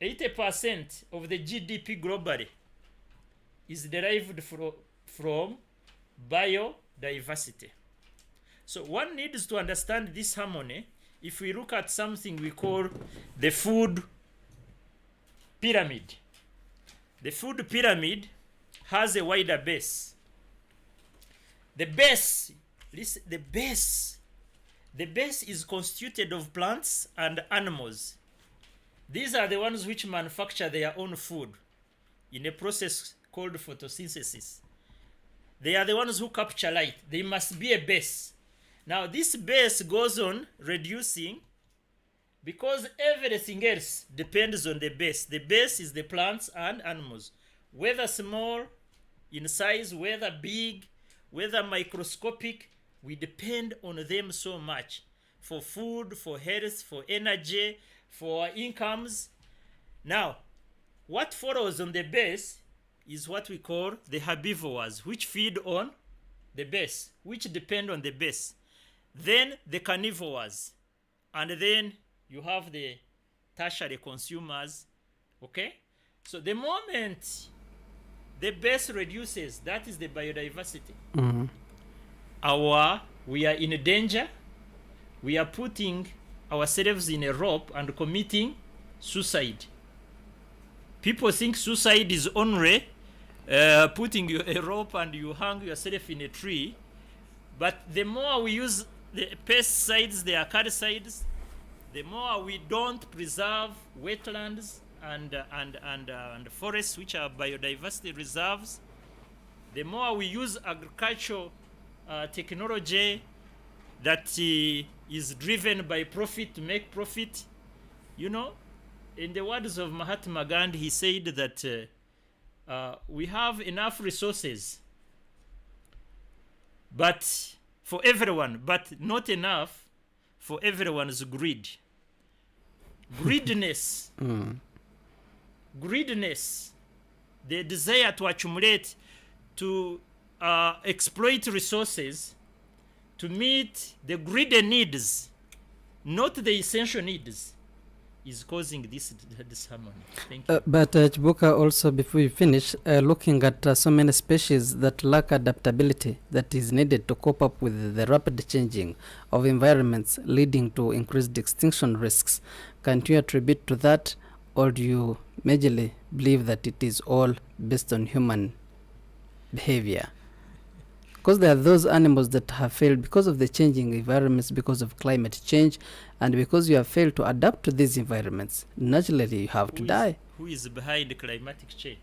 H: 80% of the GDP globally is derived from biodiversity. So one needs to understand this harmony if we look at something we call the food pyramid. The food pyramid has a wider base. The base is constituted of plants and animals. These are the ones which manufacture their own food in a process called photosynthesis. They are the ones who capture light. There must be a base. Now this base goes on reducing because everything else depends on the base. The base is the plants and animals. Whether small in size, whether big, whether microscopic, we depend on them so much for food, for health, for energy, for our incomes. Now, what follows on the base is what we call the herbivores, which feed on the base, which depend on the base. Then the carnivores, and then you have the tertiary consumers. Okay? So the moment the base reduces, that is the biodiversity. We are in danger. We are putting ourselves in a rope and committing suicide. People think suicide is only putting a rope and you hang yourself in a tree. But the more we use the pesticides, the acaricides, the more we don't preserve wetlands and forests, which are biodiversity reserves, the more we use agricultural technology that is driven by profit to make profit. You know, in the words of Mahatma Gandhi, he said that we have enough resources, but for everyone, but not enough for everyone's greed. Greediness, greediness, the desire to accumulate, to exploit resources, to meet the greedy needs, not the essential needs, is causing this disharmony. Thank you.
E: But Chibuka, also before we finish, looking at so many species that lack adaptability that is needed to cope up with the rapid changing of environments leading to increased extinction risks, can't you attribute to that, or do you majorly believe that it is all based on human behavior? Because there are those animals that have failed because of the changing environments, because of climate change, and because you have failed to adapt to these environments, naturally you have to die.
H: Who is behind climatic change?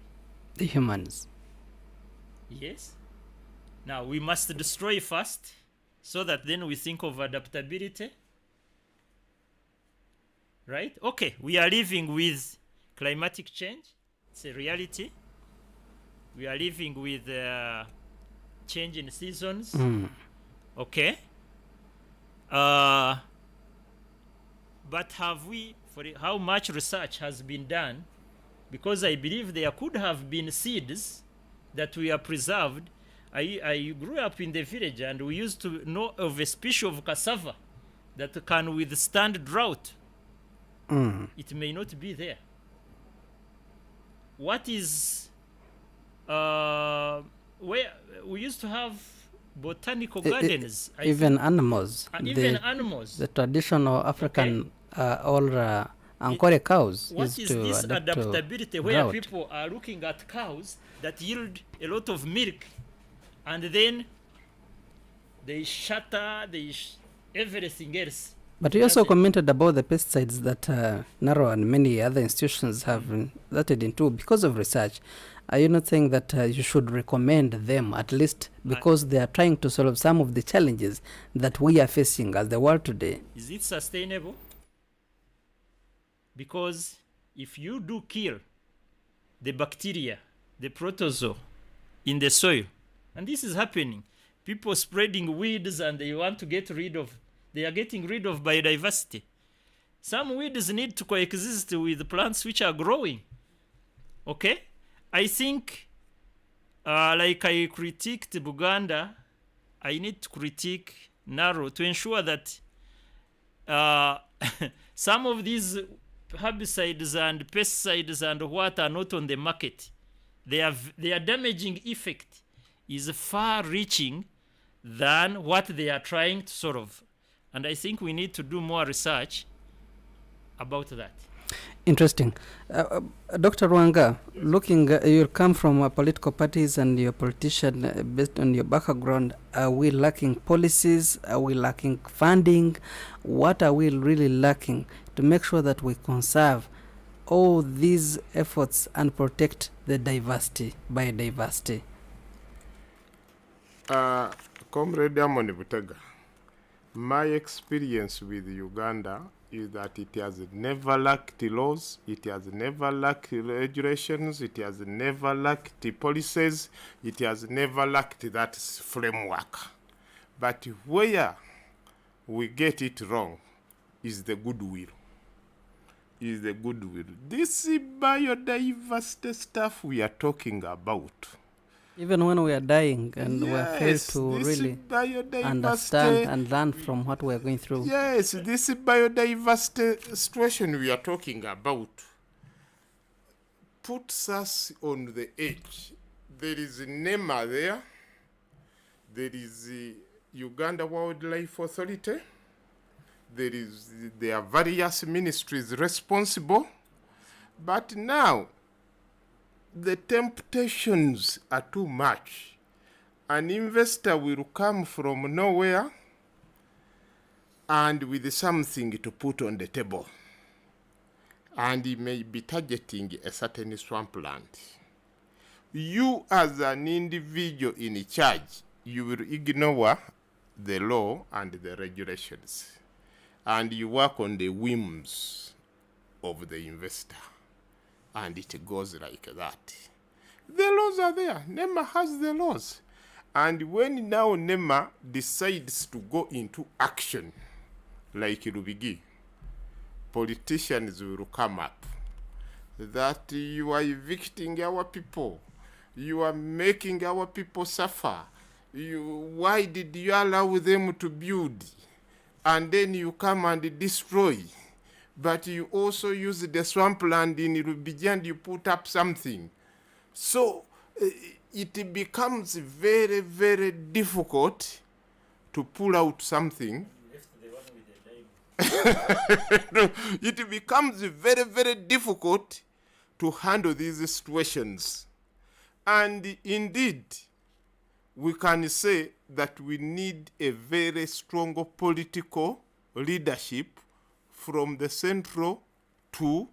E: The humans.
H: Yes. Now we must destroy first, so that then we think of adaptability. Right? Okay, we are living with climatic change. It's a reality. We are living with change in seasons. Okay. But have we, how much research has been done? Because I believe there could have been seeds that we are preserved. I grew up in the village and we used to know of a species of cassava that can withstand drought. It may not be there. What is where we used to have botanical gardens,
E: even animals.
H: Even animals.
E: The traditional African Ankore cows.
H: What is this adaptability where people are looking at cows that yield a lot of milk, and then they shatter, everything else?
E: But you also commented about the pesticides that NARO and many other institutions have started into because of research. Are you not saying that you should recommend them at least because they are trying to solve some of the challenges that we are facing as the world today?
H: Is it sustainable? Because if you do kill the bacteria, the protozoa in the soil, and this is happening, people spreading weeds and they want to get rid of, they are getting rid of biodiversity. Some weeds need to coexist with plants which are growing. Okay? I think, like I critiqued Uganda, I need to critique NARO to ensure that some of these herbicides and pesticides and what are not on the market, their damaging effect is far-reaching than what they are trying to solve. And I think we need to do more research about that.
E: Interesting. Dr. Rwanga, looking, you come from political parties and you're a politician based on your background. Are we lacking policies? Are we lacking funding? What are we really lacking to make sure that we conserve all these efforts and protect the biodiversity?
G: Comrade Amon Butega, my experience with Uganda is that it has never lacked laws, it has never lacked regulations, it has never lacked policies, it has never lacked that framework. But where we get it wrong is the goodwill. This biodiversity stuff we are talking about.
E: Even when we are dying and we are failed to really understand and learn from what we are going through.
G: Yes, this biodiversity situation we are talking about puts us on the edge. There is NEMA there. There is the Uganda Wildlife Authority. There are various ministries responsible. But now, the temptations are too much. An investor will come from nowhere and with something to put on the table. And he may be targeting a certain swampland. You as an individual in charge, you will ignore the law and the regulations. And you work on the whims of the investor. And it goes like that. The laws are there. NEMA has the laws. And when now NEMA decides to go into action, like Rubigi, politicians will come up that you are evicting our people. You are making our people suffer. Why did you allow them to build? And then you come and destroy. But you also use the swampland in Rubigi and you put up something. So it becomes very, very difficult to pull out something. It becomes very, very difficult to handle these situations. And indeed, we can say that we need a very strong political leadership from the central to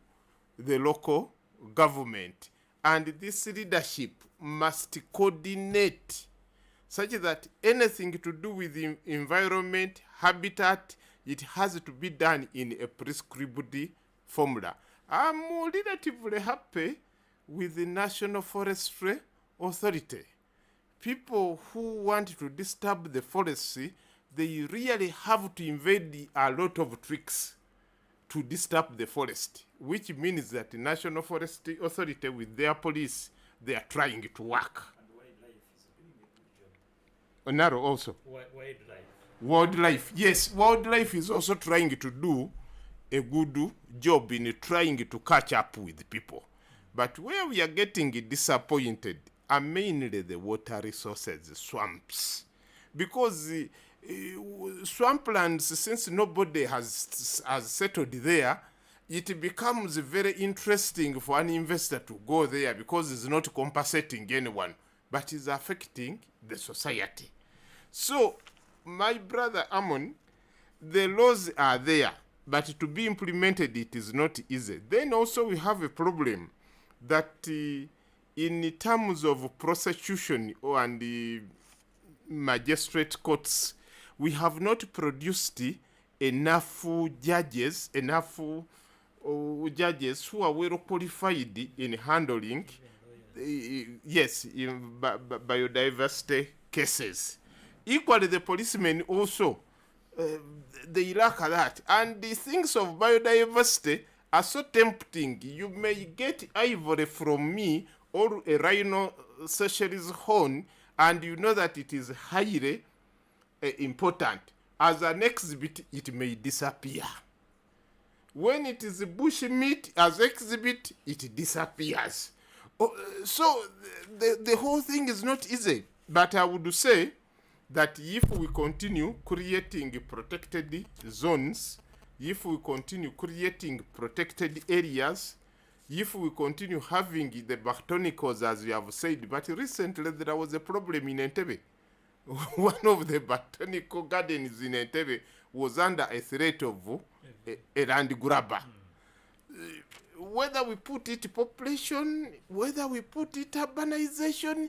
G: the local government. And this leadership must coordinate such that anything to do with the environment, habitat, it has to be done in a prescribed formula. I'm relatively happy with the National Forestry Authority. People who want to disturb the forestry, they really have to invade a lot of tricks to disturb the forest, which means that the National Forestry Authority with their police, they are trying to work.
H: And wildlife is doing a good job.
G: Narrow also. Wildlife, yes, wildlife is also trying to do a good job in trying to catch up with people. But where we are getting disappointed are mainly the water resources, swamps. Because swamplands, since nobody has settled there, it becomes very interesting for an investor to go there because it's not compensating anyone, but it's affecting the society. So, my brother Amon, the laws are there, but to be implemented, it is not easy. Then also we have a problem that in terms of prosecution and the magistrate courts, we have not produced enough judges who are well qualified in handling, biodiversity cases. Equally, the policemen also, they lack that. And the things of biodiversity are so tempting. You may get ivory from me or a rhinoceros horn, and you know that it is highly important. As an exhibit, it may disappear. When it is bush meat, as exhibit, it disappears. So the whole thing is not easy. But I would say that if we continue creating protected zones, if we continue creating protected areas, if we continue having the botanicals, as we have said, but recently there was a problem in Entebbe. One of the botanical gardens in Entebbe was under a threat of a land grabber. Whether we put it population, whether we put it urbanization,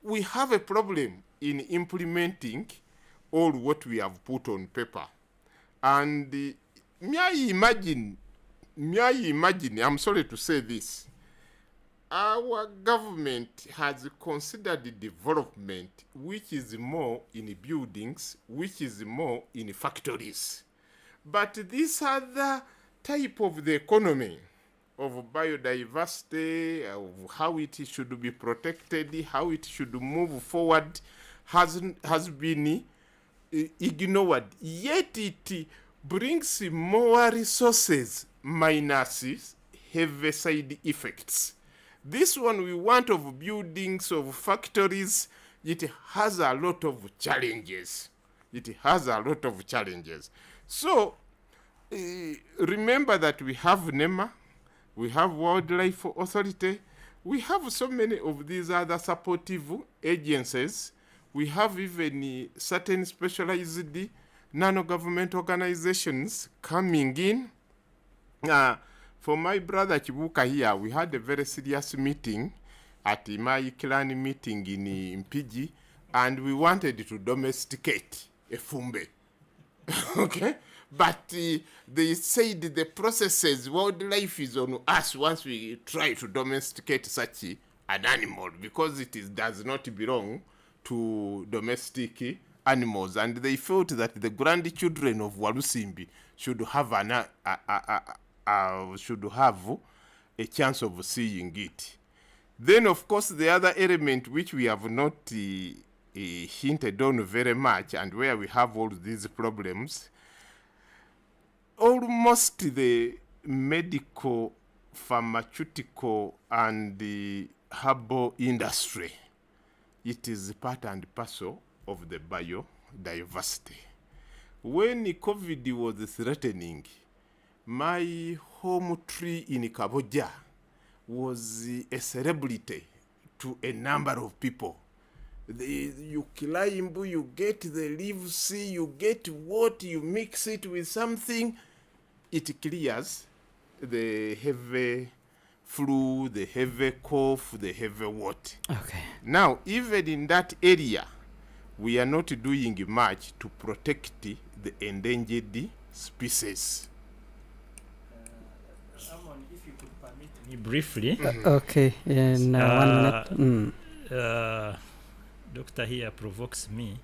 G: we have a problem in implementing all what we have put on paper. And may I imagine, I'm sorry to say this, our government has considered development which is more in buildings, which is more in factories. But this other type of the economy, of biodiversity, of how it should be protected, how it should move forward, has been ignored. Yet it brings more resources minus heavy side effects. This one we want of buildings, of factories, it has a lot of challenges. So, remember that we have NEMA, we have Wildlife Authority, We have so many of these other supportive agencies. We have even certain specialized non-government organizations coming in. For my brother Chibuka here, we had a very serious meeting at my clan meeting in Mpigi, and we wanted to domesticate a fumbe. Okay? But they said the processes, wildlife is on us once we try to domesticate such an animal, because it does not belong to domestic animals. And they felt that the grandchildren of Walusimbi should have a chance of seeing it. Then, of course, the other element which we have not hinted on very much, and where we have all these problems, almost the medical, pharmaceutical, and the herbal industry, it is part and parcel of the biodiversity. When COVID was threatening, my home tree in Kaboja was a celebrity to a number of people. You climb, you get the leaves, you get what, you mix it with something, it clears the heavy flu, the heavy cough, the heavy what.
E: Okay.
G: Now, even in that area, we are not doing much to protect the endangered species.
H: Someone, if you could permit me briefly.
E: Okay, in 1 minute.
H: Doctor here provokes me.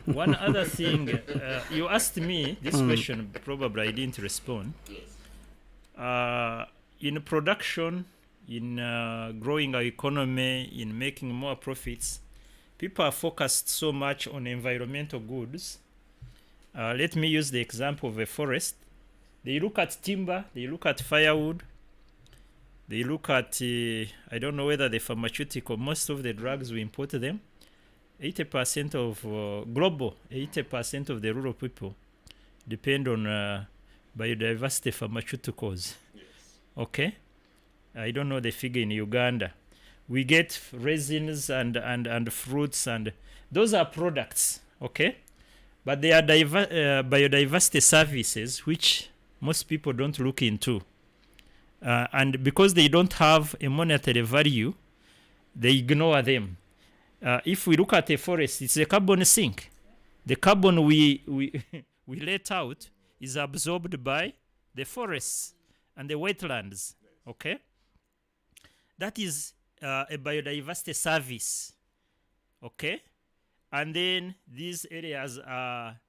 H: One other thing, you asked me this question, probably I didn't respond. In production, in growing our economy, in making more profits, people are focused so much on environmental goods. Let me use the example of a forest. They look at timber, they look at firewood, they look at, I don't know whether the pharmaceutical, most of the drugs we import them, 80% of global, 80% of the rural people depend on biodiversity pharmaceuticals. Yes. Okay? I don't know the figure in Uganda. We get resins and fruits, and those are products, okay? But they are biodiversity services, which most people don't look into. And because they don't have a monetary value, they ignore them. If we look at a forest, it's a carbon sink. The carbon we let out is absorbed by the forests and the wetlands. Okay? That is a biodiversity service. Okay? And then these areas are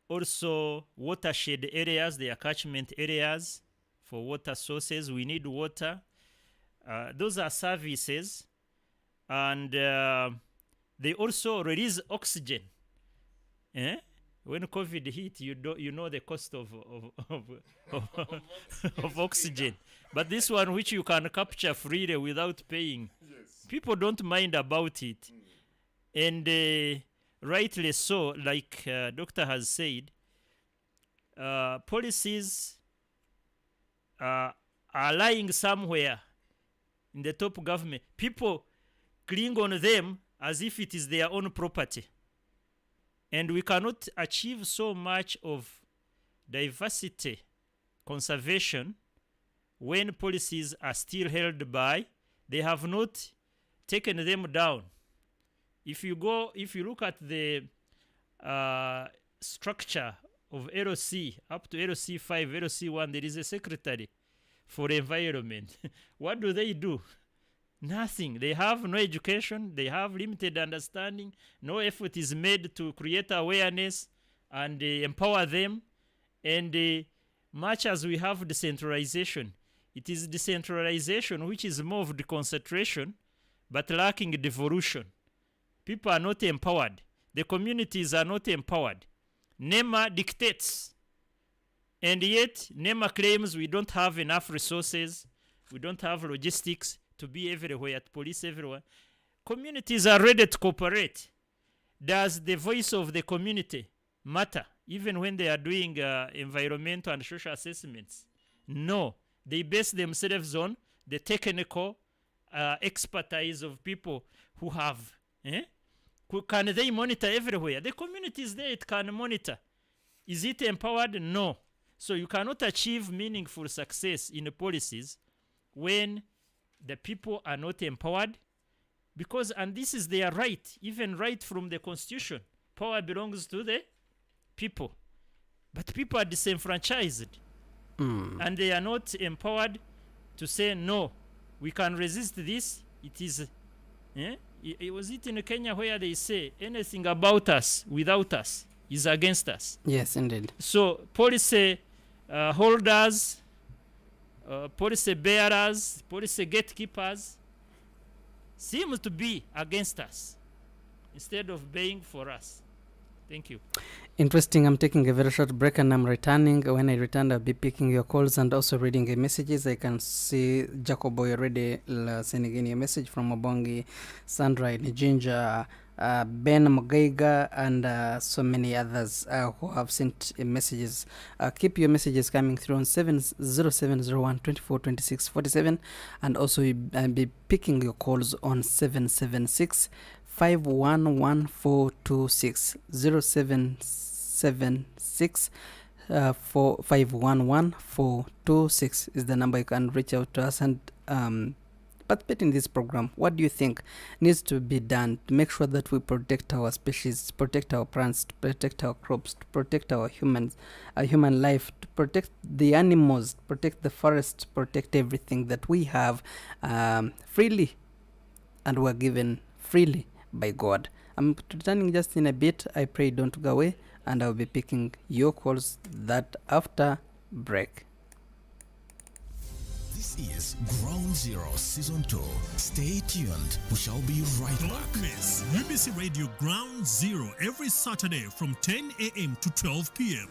H: also watershed areas. They are catchment areas for water sources. We need water. Those are services. And they also release oxygen. When COVID hit, you know the cost of oxygen. But this one, which you can capture freely without paying, yes. People don't mind about it. And rightly so, like Doctor has said, policies are lying somewhere in the top government. People cling on them as if it is their own property. And we cannot achieve so much of diversity conservation when policies are still held by, they have not taken them down. If you look at the structure of LOC, up to LOC 5, LOC 1, there is a secretary for environment. What do? Nothing. They have no education. They have limited understanding. No effort is made to create awareness and empower them. And much as we have decentralization, it is decentralization which is more of the concentration, but lacking devolution. People are not empowered. The communities are not empowered. NEMA dictates. And yet, NEMA claims we don't have enough resources. We don't have logistics to be everywhere, at police everywhere. Communities are ready to cooperate. Does the voice of the community matter, even when they are doing environmental and social assessments? No. They base themselves on the technical expertise of people who have. Can they monitor everywhere? The community is there, it can monitor. Is it empowered? No. So you cannot achieve meaningful success in the policies when the people are not empowered, because, and this is their right, even right from the constitution. Power belongs to the people. But people are disenfranchised. And they are not empowered to say, no, we can resist this. It is, was it in Kenya where they say anything about us without us is against us?
E: Yes, indeed.
H: So policy holders, policy bearers, policy gatekeepers seem to be against us instead of being for us. Thank you.
E: Interesting. I'm taking a very short break and I'm returning. When I return, I'll be picking your calls and also reading your messages. I can see Jacobo already sending in a message from Obongi, Sandra in Jinja, Ben Mugaiga, and so many others who have sent messages. Keep your messages coming through on 70701 24 26 47, and also I'll be picking your calls on 776 511426 0776 511426 is the number you can reach out to us and participate in this program. What do you think needs to be done to make sure that we protect our species, to protect our plants, to protect our crops, to protect our human life, to protect the animals, to protect the forest, to protect everything that we have freely and we're given freely by God? I'm returning just in a bit. I pray don't go away, and I'll be picking your calls that after break.
D: This is Ground Zero Season 2. Stay tuned. We shall be right back.
A: Don't miss UBC Radio Ground Zero every Saturday from 10 a.m. to 12 p.m.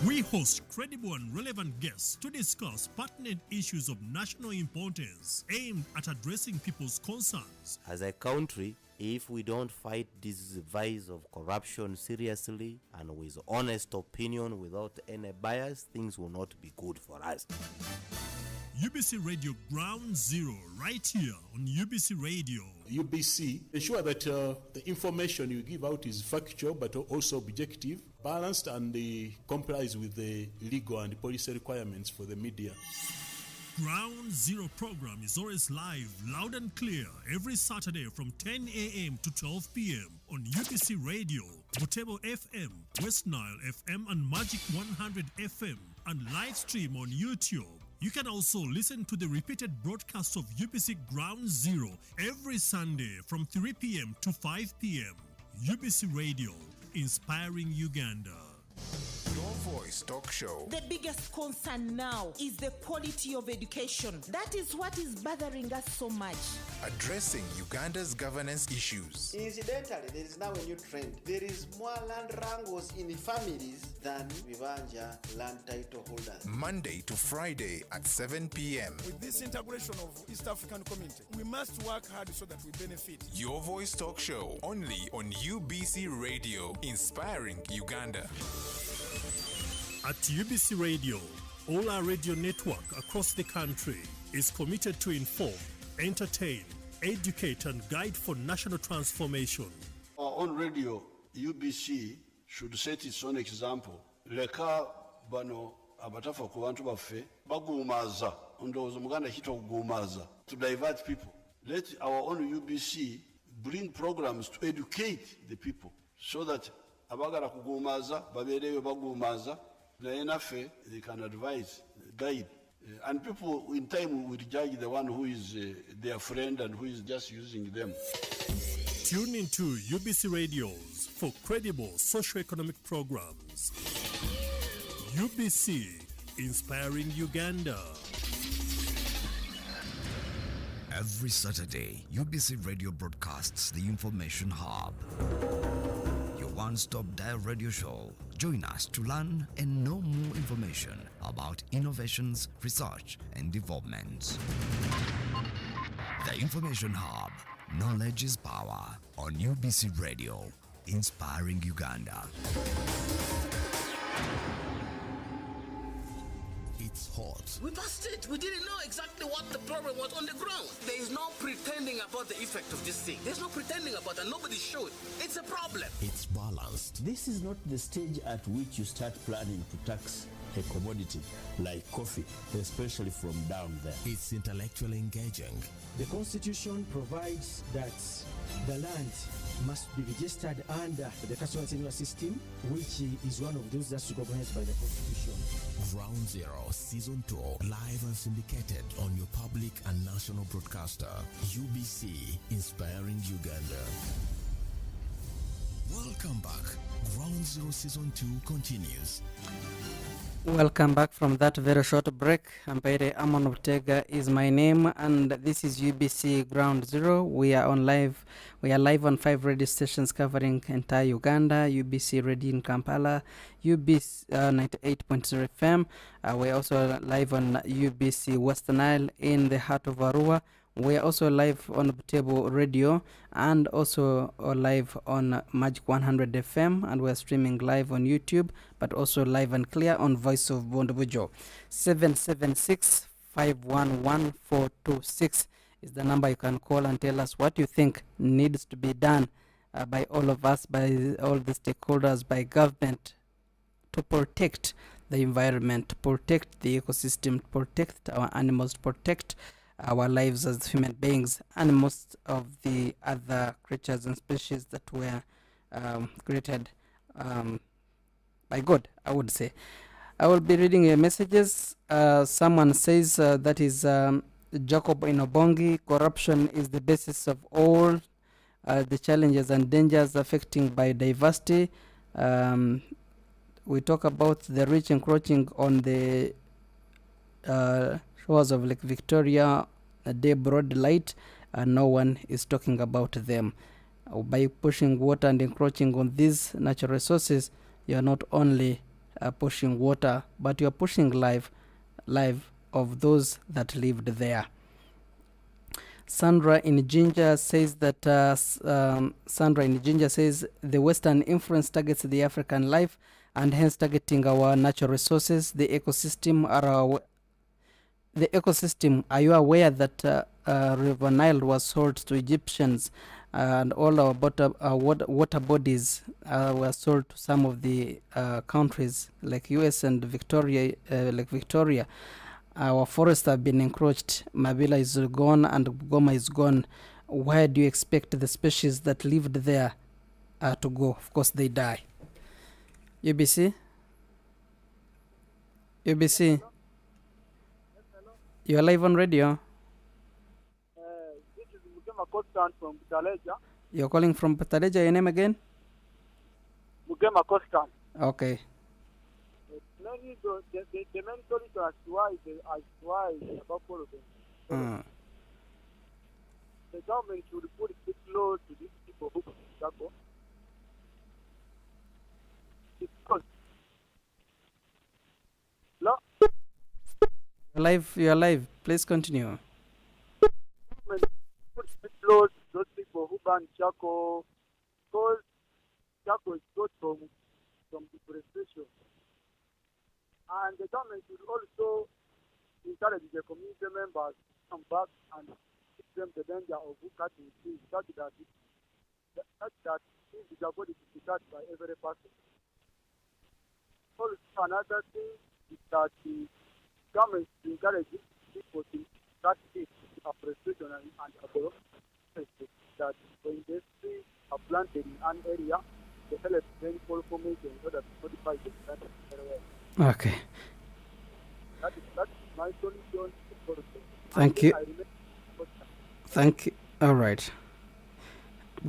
A: We host credible and relevant guests to discuss pertinent issues of national importance aimed at addressing people's concerns.
B: As a country, if we don't fight this vice of corruption seriously and with honest opinion without any bias, things will not be good for us.
A: UBC Radio Ground Zero, right here on UBC Radio.
C: UBC, ensure that the information you give out is factual but also objective, balanced, and complies with the legal and policy requirements for the media.
A: Ground Zero program is always live, loud and clear, every Saturday from 10 a.m. to 12 p.m. on UBC Radio, Butebo FM, West Nile FM, and Magic 100 FM, and live stream on YouTube. You can also listen to the repeated broadcast of UBC Ground Zero every Sunday from 3 p.m. to 5 p.m. UBC Radio, inspiring Uganda.
I: Your Voice Talk Show.
J: The biggest concern now is the quality of education. That is what is bothering us so much.
I: Addressing Uganda's governance issues.
K: Incidentally, there is now a new trend. There is more land wrangles in the families than Vivanja land title holders.
I: Monday to Friday at 7 p.m.
L: With this integration of East African community, we must work hard so that we benefit.
I: Your Voice Talk Show, only on UBC Radio, inspiring Uganda.
A: At UBC Radio, all our radio network across the country is committed to inform, entertain, educate, and guide for national transformation.
M: Our own radio, UBC, should set its own example. Leka bano abatafa ku bantu baffe bagumaza ndowooza Muganda hita okugumaza to divert people. Let our own UBC bring programs to educate the people so that abagala kugumaza babeereyo bagumaza. They can advise, guide, and people in time will judge the one who is their friend and who is just using them.
A: Tune into UBC Radios for credible socio-economic programs. UBC, inspiring Uganda.
D: Every Saturday, UBC Radio broadcasts the Information Hub, your one-stop dial radio show. Join us to learn and know more information about innovations, research, and developments. The Information Hub, knowledge is power, on UBC Radio, inspiring Uganda. It's hot.
N: We passed it. We didn't know exactly what the problem was on the ground. There is no about the effect of this thing. There's no pretending about that. Nobody should. It's a problem.
D: It's balanced.
O: This is not the stage at which you start planning to tax a commodity like coffee, especially from down there.
D: It's intellectually engaging.
P: The Constitution provides that the land must be registered under the customer tenure system, which is one of those that's recognized by the Constitution.
D: Ground Zero Season 2, live and syndicated on your public and national broadcaster, UBC, inspiring Uganda. Welcome back. Ground Zero Season 2 continues.
E: Welcome back from that very short break. Ampaire Amon Ortega is my name, and this is UBC Ground Zero. We are live on 5 radio stations covering entire Uganda. UBC Radio in Kampala, UBC 98.0 FM. We're also live on UBC West Nile in the heart of Arua. We are also live on Butebo Radio and also live on Magic 100 FM, and we're streaming live on YouTube, but also live and clear on Voice of Butebo. 776-511-426 is the number you can call and tell us what you think needs to be done by all of us, by all the stakeholders, by government, to protect the environment, to protect the ecosystem, to protect our animals, to protect our lives as human beings and most of the other creatures and species that were created by God, I would say. I will be reading your messages. Someone says that is Jacob Inobongi, corruption is the basis of all the challenges and dangers affecting biodiversity. We talk about the rich encroaching on the shores of Lake Victoria, a day broad light, and no one is talking about them. By pushing water and encroaching on these natural resources, you are not only pushing water, but you are pushing life of those that lived there. Sandra in Ginger says that the Western influence targets the African life and hence targeting our natural resources. The ecosystem are you aware that River Nile was sold to Egyptians, and all our water bodies were sold to some of the countries like US and Victoria, like Victoria. Our forests have been encroached. Mabila is gone and Goma is gone. Where do you expect the species that lived there to go? Of course they die. UBC, you are live on radio.
Q: This is Mugema Constant from Butaleja.
E: You're calling from Butaleja. Your name again?
Q: Mugema Constant.
E: Okay.
Q: The main solution as to why is about all of them. The government should put a big load to these people who tackle.
E: You are live. Please continue.
Q: Put big load to those people who ban charcoal, because charcoal is good from deforestation. And the government should also encourage the community members to come back and teach them the danger of cutting trees, such that trees is avoided to be cut by every person. Also, another thing is that the government should encourage people to cut trees, appreciation and agroforestry, that when these trees are planted in an area, they help rainfall formation in order to modify the climate very well.
E: Okay.
Q: That is my solution.
E: Thank you. Thank you. All right.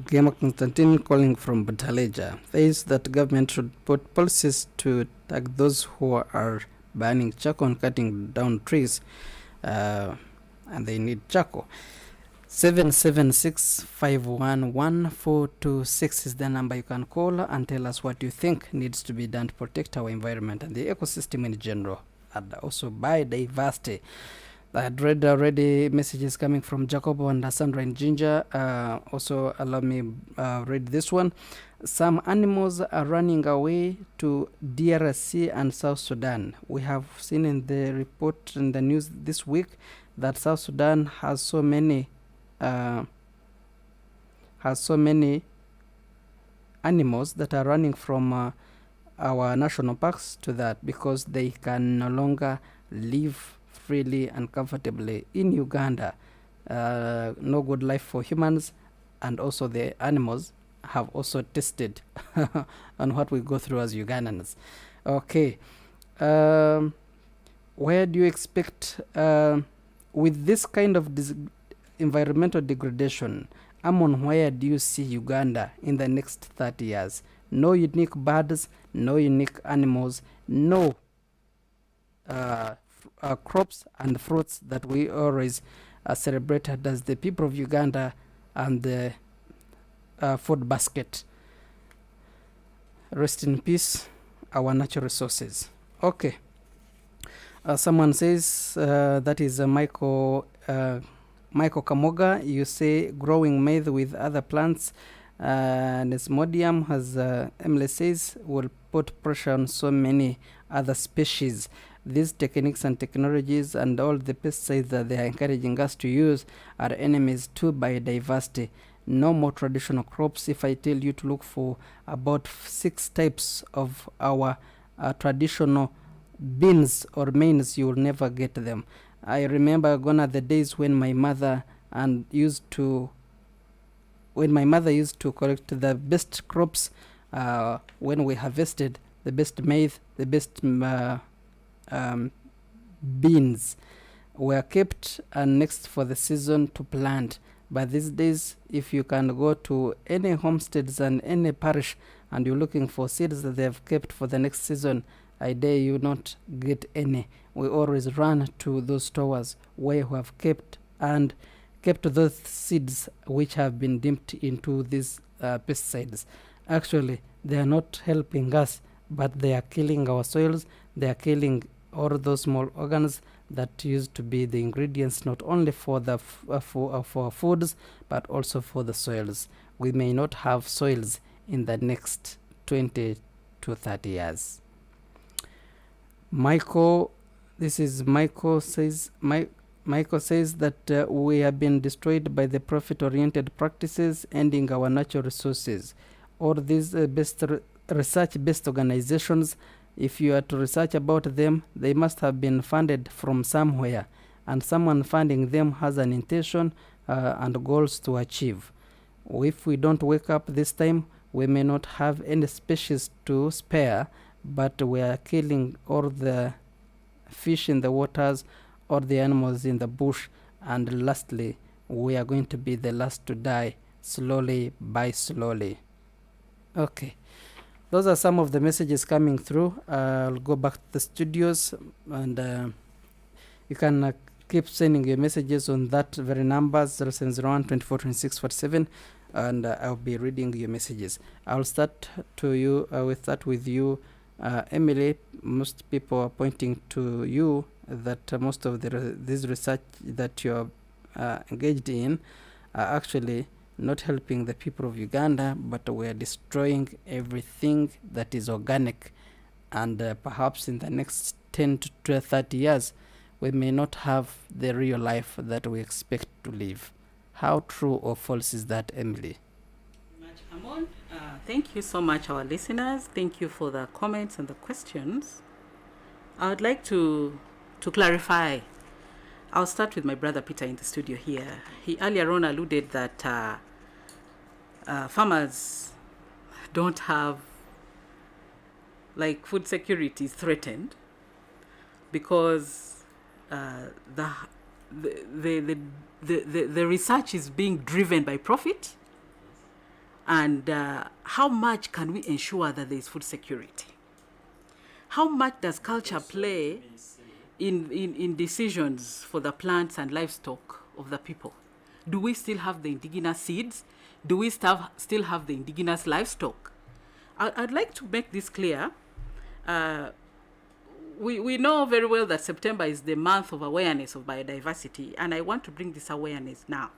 E: Gema Constantine calling from Butaleja says that government should put policies to tag those who are burning charcoal and cutting down trees, and they need charcoal. 776-511-426 is the number you can call and tell us what you think needs to be done to protect our environment and the ecosystem in general, and also biodiversity. I had read already messages coming from Jacob and Sandra in Ginger. Also, allow me read this one. Some animals are running away to DRC and South Sudan. We have seen in the report in the news this week that South Sudan has so many has so many animals that are running from our national parks to that, because they can no longer live freely and comfortably in Uganda. No good life for humans, and also the animals have also tested on what we go through as Ugandans. Okay. Where do you expect, with this kind of environmental degradation, where do you see Uganda in the next 30 years? No unique birds, no unique animals, no crops and fruits that we always celebrated as the people of Uganda and the food basket. Rest in peace, our natural resources. Okay. Someone says, that is Michael Kamoga, you say growing maize with other plants, Desmodium, as Emily says, will put pressure on so many other species. These techniques and technologies and all the pesticides that they are encouraging us to use are enemies to biodiversity. No more traditional crops. If I tell you to look for about 6 types of our traditional beans or mains, you will never get them. I remember gone are the days when my mother used to collect the best crops when we harvested the best maize, the best beans were kept and next for the season to plant. But these days, if you can go to any homesteads and any parish and you're looking for seeds that they have kept for the next season, I dare you not get any. We always run to those stores where we have kept those seeds which have been dipped into these pesticides. Actually, they are not helping us, but they are killing our soils. They are killing all those small organs that used to be the ingredients not only for the for foods but also for the soils. We may not have soils in the next 20 to 30 years. Michael says that we have been destroyed by the profit-oriented practices, ending our natural resources. All these research-based organizations, if you are to research about them, they must have been funded from somewhere, and someone funding them has an intention and goals to achieve. If we don't wake up this time, we may not have any species to spare, but we are killing all the fish in the waters or the animals in the bush, and lastly, we are going to be the last to die slowly by slowly. Okay. Those are some of the messages coming through. I'll go back to the studios, and you can keep sending your messages on that very number, 0701 24 26 47, and I'll be reading your messages. I'll start with you, Emily. Most people are pointing to you that most of this research that you're engaged in are actually not helping the people of Uganda, but we're destroying everything that is organic, and perhaps in the next 10 to 30 years we may not have the real life that we expect to live. How true or false is that, Emily?
F: Thank you so much, our listeners. Thank you for the comments and the questions. I would like to clarify. I'll start with my brother Peter in the studio here. He earlier on alluded that farmers don't have, like, food security is threatened because the research is being driven by profit. And how much can we ensure that there is food security? How much does culture play in decisions for the plants and livestock of the people? Do we still have the indigenous seeds? Do we still have the indigenous livestock? I'd like to make this clear. We know very well that September is the month of awareness of biodiversity, and I want to bring this awareness now.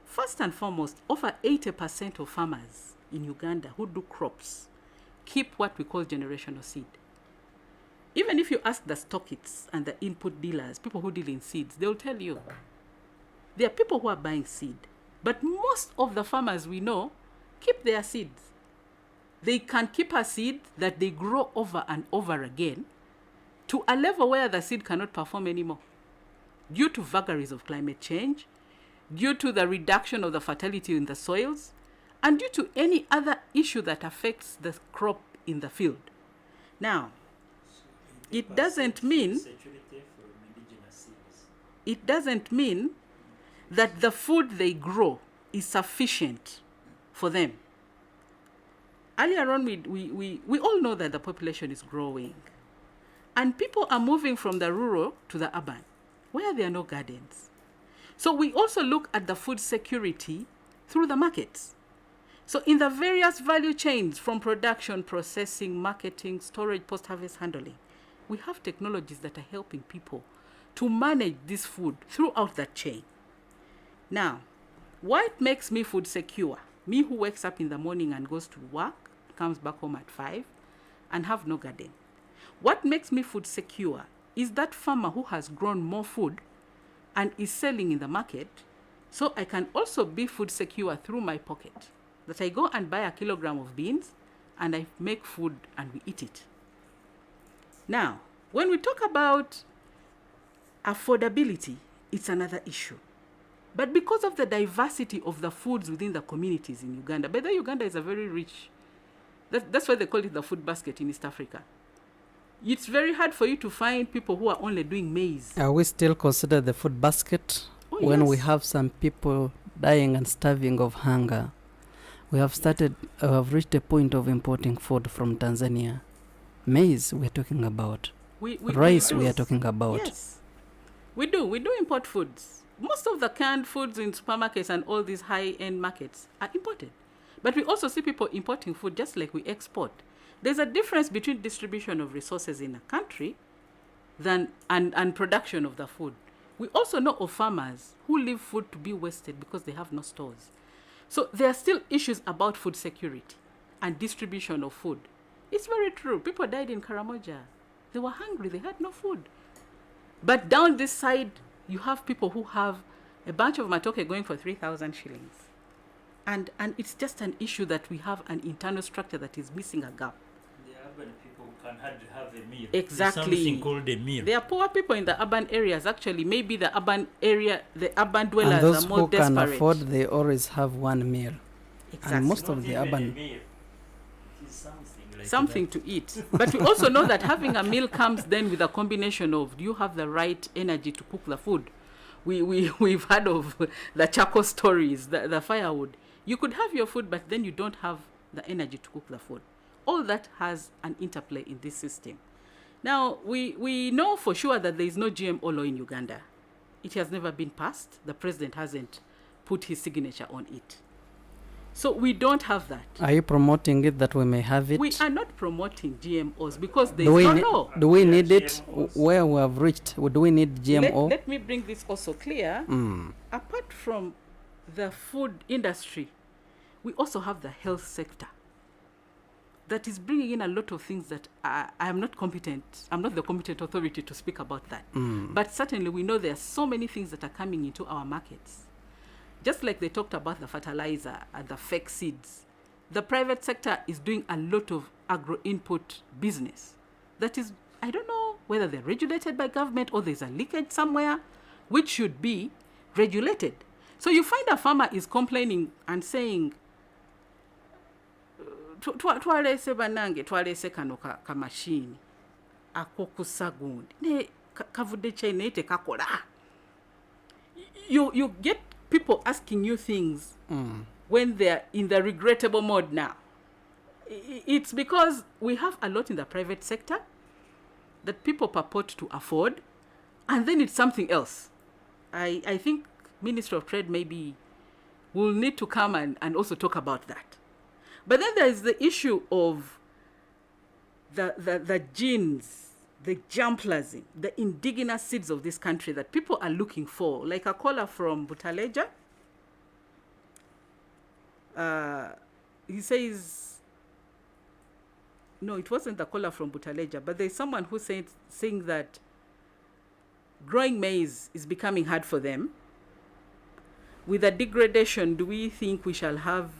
F: First and foremost, over 80% of farmers in Uganda who do crops keep what we call generational seed. Even if you ask the stockists and the input dealers, people who deal in seeds, they'll tell you there are people who are buying seed But most of the farmers we know keep their seeds. They can keep a seed that they grow over and over again to a level where the seed cannot perform anymore due to vagaries of climate change, due to the reduction of the fertility in the soils, and due to any other issue that affects the crop in the field. Now, it doesn't mean that the food they grow is sufficient for them. Earlier on, we all know that the population is growing. And people are moving from the rural to the urban, where there are no gardens. So we also look at the food security through the markets. So in the various value chains, from production, processing, marketing, storage, post-harvest handling, we have technologies that are helping people to manage this food throughout that chain. Now, what makes me food secure? Me who wakes up in the morning and goes to work, comes back home at 5, and have no garden. What makes me food secure is that farmer who has grown more food and is selling in the market, so I can also be food secure through my pocket. That I go and buy a kilogram of beans and I make food and we eat it. Now, when we talk about affordability, it's another issue. But because of the diversity of the foods within the communities in Uganda, by the way, Uganda is a very rich, that's why they call it the food basket in East Africa. It's very hard for you to find people who are only doing maize.
E: Are we still considered the food basket when we have some people dying and starving of hunger? We have reached a point of importing food from Tanzania. Maize we're talking about. Rice we are talking about.
F: Yes, we do import foods. Most of the canned foods in supermarkets and all these high-end markets are imported. But we also see people importing food just like we export. There's a difference between distribution of resources in a country and production of the food. We also know of farmers who leave food to be wasted because they have no stores. So there are still issues about food security and distribution of food. It's very true. People died in Karamoja. They were hungry. They had no food. But down this side, you have people who have a bunch of matoke going for 3,000 shillings. And it's just an issue that we have an internal structure that is missing a gap.
H: The urban people can hardly have a meal.
F: Exactly.
H: There's something called a meal.
F: There are poor people in the urban areas. Actually, maybe the urban dwellers
E: and those
F: are more
E: who
F: desperate.
E: can afford, they always have one meal.
F: Exactly.
E: And most of the urban...
F: Something to eat. But we also know that having a meal comes then with a combination of, do you have the right energy to cook the food? We've heard of the charcoal stories, the firewood. You could have your food, but then you don't have the energy to cook the food. All that has an interplay in this system. Now, we know for sure that there is no GMO law in Uganda. It has never been passed. The president hasn't put his signature on it. So we don't have that.
E: Are you promoting it that we may have it?
F: We are not promoting GMOs because there is no law.
E: Do we need it where we have reached? Do we need GMO?
F: Let me bring this also clear. Apart from the food industry, we also have the health sector that is bringing in a lot of things that I am not competent. I'm not the competent authority to speak about that. But certainly we know there are so many things that are coming into our markets. Just like they talked about the fertilizer and the fake seeds, the private sector is doing a lot of agro-input business. That is, I don't know whether they're regulated by government or there's a leakage somewhere, which should be regulated. So you find a farmer is complaining and saying, twalese banange, twalese kano ka machine, akokusa gundi, ne kavude chaine ite kakola. You get people asking you things when they're in the regrettable mode now. It's because we have a lot in the private sector that people purport to afford, and then it's something else. I think Ministry of Trade maybe will need to come and also talk about that. But then there is the issue of the genes, the germplasm, the indigenous seeds of this country that people are looking for, like a caller from Butaleja. He says, no, it wasn't the caller from Butaleja, but there's someone who's saying that growing maize is becoming hard for them. with the degradation, do we think we shall have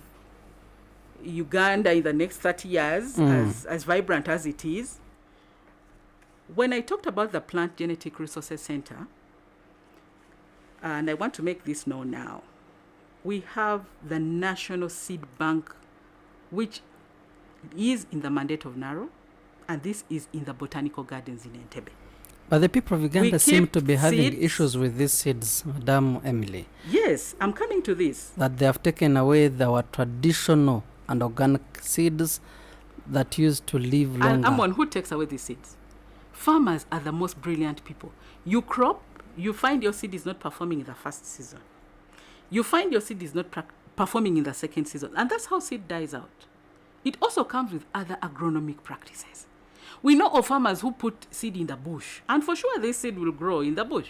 F: Uganda in the next 30 years as vibrant as it is? When I talked about the Plant Genetic Resources Center, and I want to make this known now, we have the National Seed Bank, which is in the mandate of NARO, and this is in the Botanical Gardens in Entebbe.
E: But the people of Uganda seem to be having issues with these seeds, Madam Emily.
F: Yes, I'm coming to this.
E: That they have taken away our traditional and organic seeds that used to live longer.
F: And Amon, who takes away these seeds? Farmers are the most brilliant people. You crop, you find your seed is not performing in the first season. You find your seed is not performing in the second season. And that's how seed dies out. It also comes with other agronomic practices. We know of farmers who put seed in the bush, and for sure this seed will grow in the bush.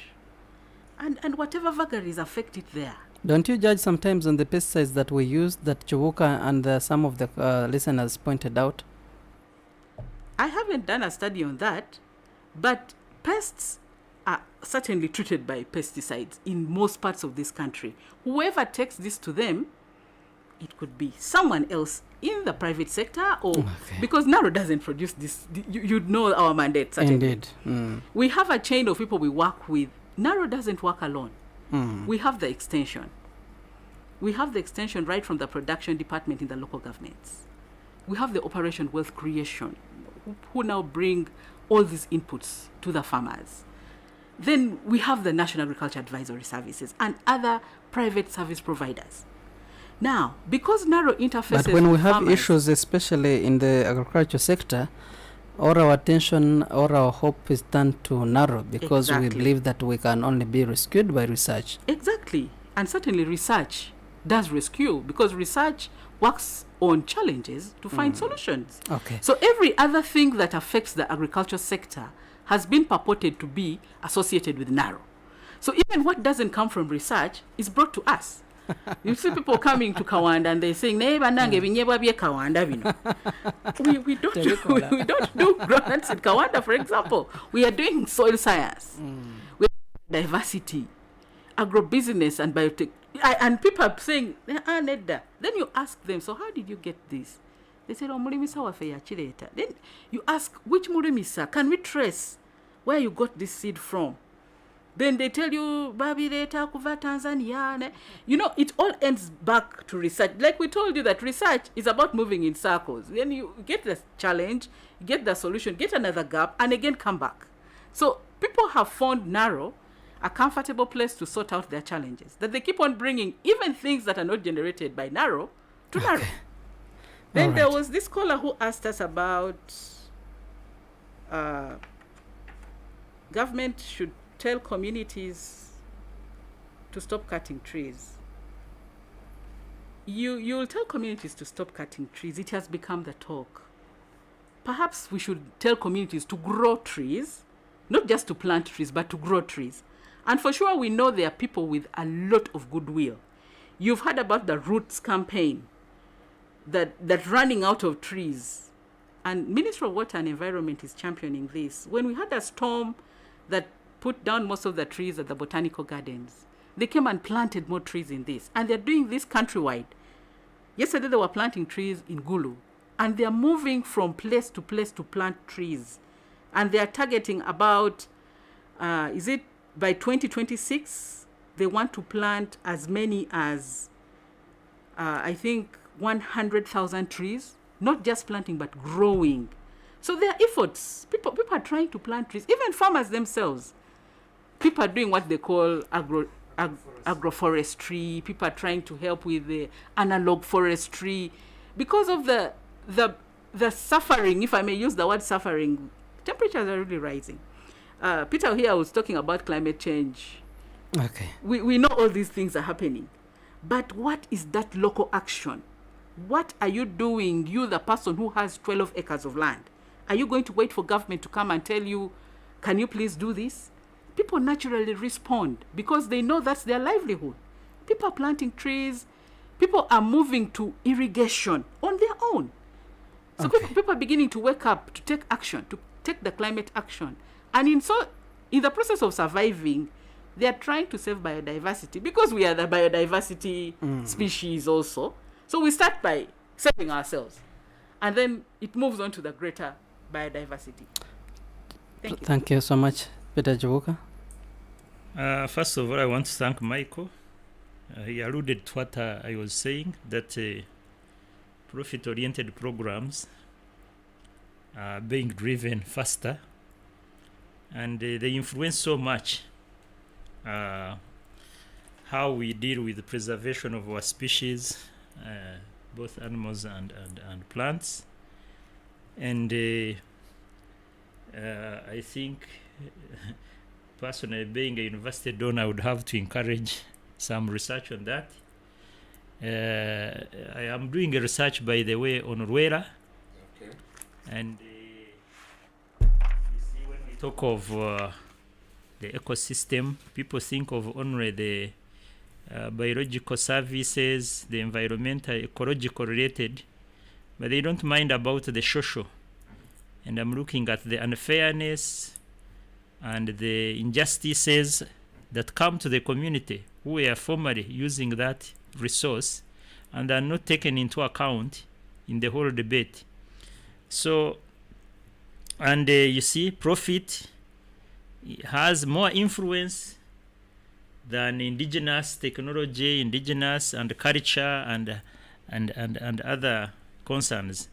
F: And whatever vagaries affect it there.
E: Don't you judge sometimes on the pesticides that we use, that Chiwuka and some of the listeners pointed out?
F: I haven't done a study on that, but pests are certainly treated by pesticides in most parts of this country. Whoever takes this to them, it could be someone else in the private sector, or because NARO doesn't produce this. You know our mandate, certainly.
E: Indeed.
F: We have a chain of people we work with. NARO doesn't work alone. We have the extension. We have the extension right from the production department in the local governments. We have the Operation Wealth Creation, who now bring all these inputs to the farmers. Then we have the National Agriculture Advisory Services and other private service providers. Now, because NARO interfaces
E: but when we have
F: farmers,
E: issues, especially in the agriculture sector, all our attention, all our hope is turned to NARO, because we believe that we can only be rescued by research.
F: Exactly. And certainly research does rescue, because research works on challenges to find solutions.
E: Okay.
F: So every other thing that affects the agriculture sector has been purported to be associated with NARO. So even what doesn't come from research is brought to us. You see people coming to Kawanda and they're saying, Kawanda we don't do grants in Kawanda, for example. We are doing soil science. We have diversity, agrobusiness and biotech. And people are saying, Then you ask them, so how did you get this? They said, Then you ask, which murimisa? Can we trace where you got this seed from? Then they tell you, Babi Reta Kuva Tanzania. You know, it all ends back to research. Like we told you that research is about moving in circles. Then you get the challenge, get the solution, get another gap, and again come back. So people have found NARO a comfortable place to sort out their challenges, that they keep on bringing even things that are not generated by NARO to NARO. Then there was this caller who asked us about government should tell communities to stop cutting trees. You'll tell communities to stop cutting trees. It has become the talk. Perhaps we should tell communities to grow trees, not just to plant trees, but to grow trees. And for sure, we know there are people with a lot of goodwill. You've heard about the Roots campaign, that running out of trees. And Ministry of Water and Environment is championing this. When we had a storm that put down most of the trees at the Botanical Gardens, they came and planted more trees in this. And they're doing this countrywide. Yesterday, they were planting trees in Gulu. And they're moving from place to place to plant trees. And they're targeting about, by 2026, they want to plant as many as, 100,000 trees. Not just planting, but growing. So there are efforts. People are trying to plant trees. Even farmers themselves. People are doing what they call agroforestry. People are trying to help with the analog forestry. Because of the suffering, if I may use the word suffering, temperatures are really rising. Peter here was talking about climate change.
E: Okay.
F: We know all these things are happening. But what is that local action? What are you doing, you the person who has 12 acres of land? Are you going to wait for government to come and tell you, can you please do this? People naturally respond because they know that's their livelihood. People are planting trees. People are moving to irrigation on their own. So people are beginning to wake up, to take action, to take the climate action. And in the process of surviving, They are trying to save biodiversity because we are the biodiversity species also. So we start by saving ourselves, and then it moves on to the greater biodiversity. Thank you.
E: Thank you so much, Peter Jabuka.
H: First of all, I want to thank Michael. He alluded to what I was saying, that profit-oriented programs are being driven faster, and they influence so much how we deal with the preservation of our species, both animals and plants. And I think, personally, being a university donor, I would have to encourage some research on that. I am doing a research, by the way, on Rwera.
G: Okay.
H: And you see, when we talk of the ecosystem, people think of only the biological services, the environmental, ecological related, but they don't mind about the social. And I'm looking at the unfairness and the injustices that come to the community who were formerly using that resource and are not taken into account in the whole debate. So, and you see, profit has more influence than indigenous technology, indigenous and culture and other concerns.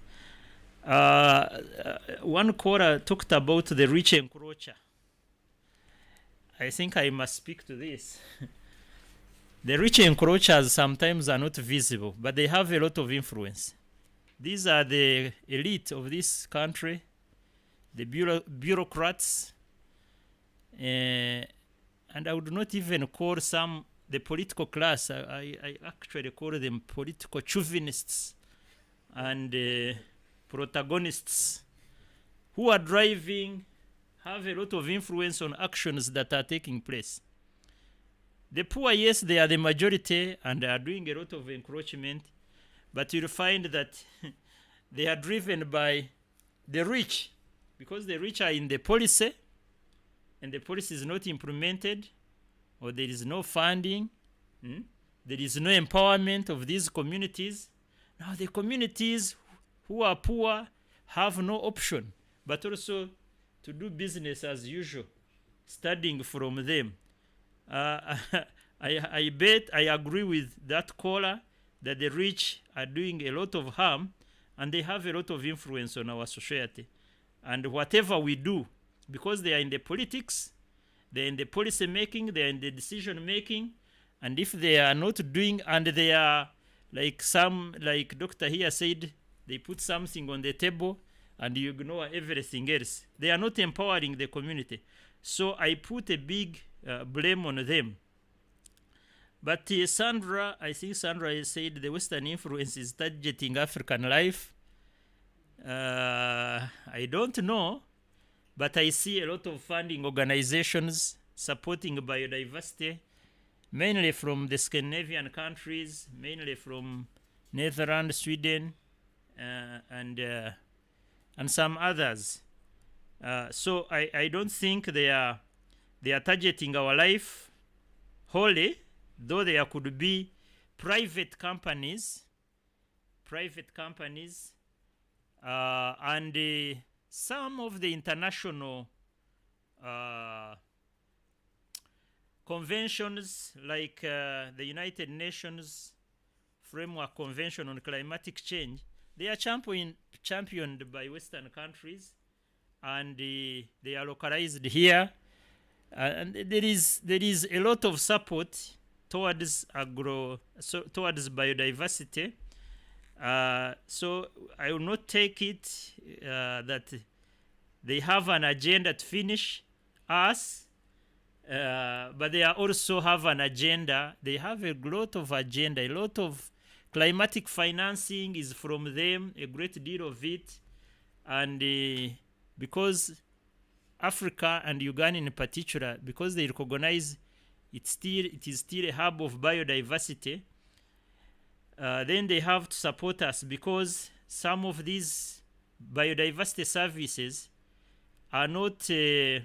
H: One caller talked about the rich encroacher. I think I must speak to this. The rich encroachers sometimes are not visible, but they have a lot of influence. These are the elite of this country, the bureaucrats, and I would not even call some the political class. I actually call them political chauvinists and protagonists who are driving, have a lot of influence on actions that are taking place. The poor, yes, they are the majority and are doing a lot of encroachment, but you'll find that they are driven by the rich, because the rich are in the policy, and the policy is not implemented, or there is no funding, there is no empowerment of these communities. Now the communities who are poor have no option, but also to do business as usual, studying from them. I bet I agree with that caller that the rich are doing a lot of harm and they have a lot of influence on our society. And whatever we do, because they are in the politics, they're in the policy making, they're in the decision making, and if they are not doing, and they are like Dr. here said, they put something on the table and you ignore everything else. They are not empowering the community. So I put a big blame on them. But Sandra, I think Sandra said the Western influence is targeting African life. I don't know, but I see a lot of funding organizations supporting biodiversity, mainly from the Scandinavian countries, mainly from Netherlands, Sweden, and some others. So I don't think they are targeting our life wholly, though there could be private companies, and some of the international conventions, like the United Nations Framework Convention on Climatic Change, they are championed by Western countries, and they are localized here. And there is a lot of support towards towards biodiversity. So I will not take it that they have an agenda to finish us, but they also have an agenda. They have a lot of agenda. A lot of climatic financing is from them, a great deal of it, and because Africa and Uganda in particular, because they recognize it is still a hub of biodiversity, then they have to support us, because some of these biodiversity services are not, they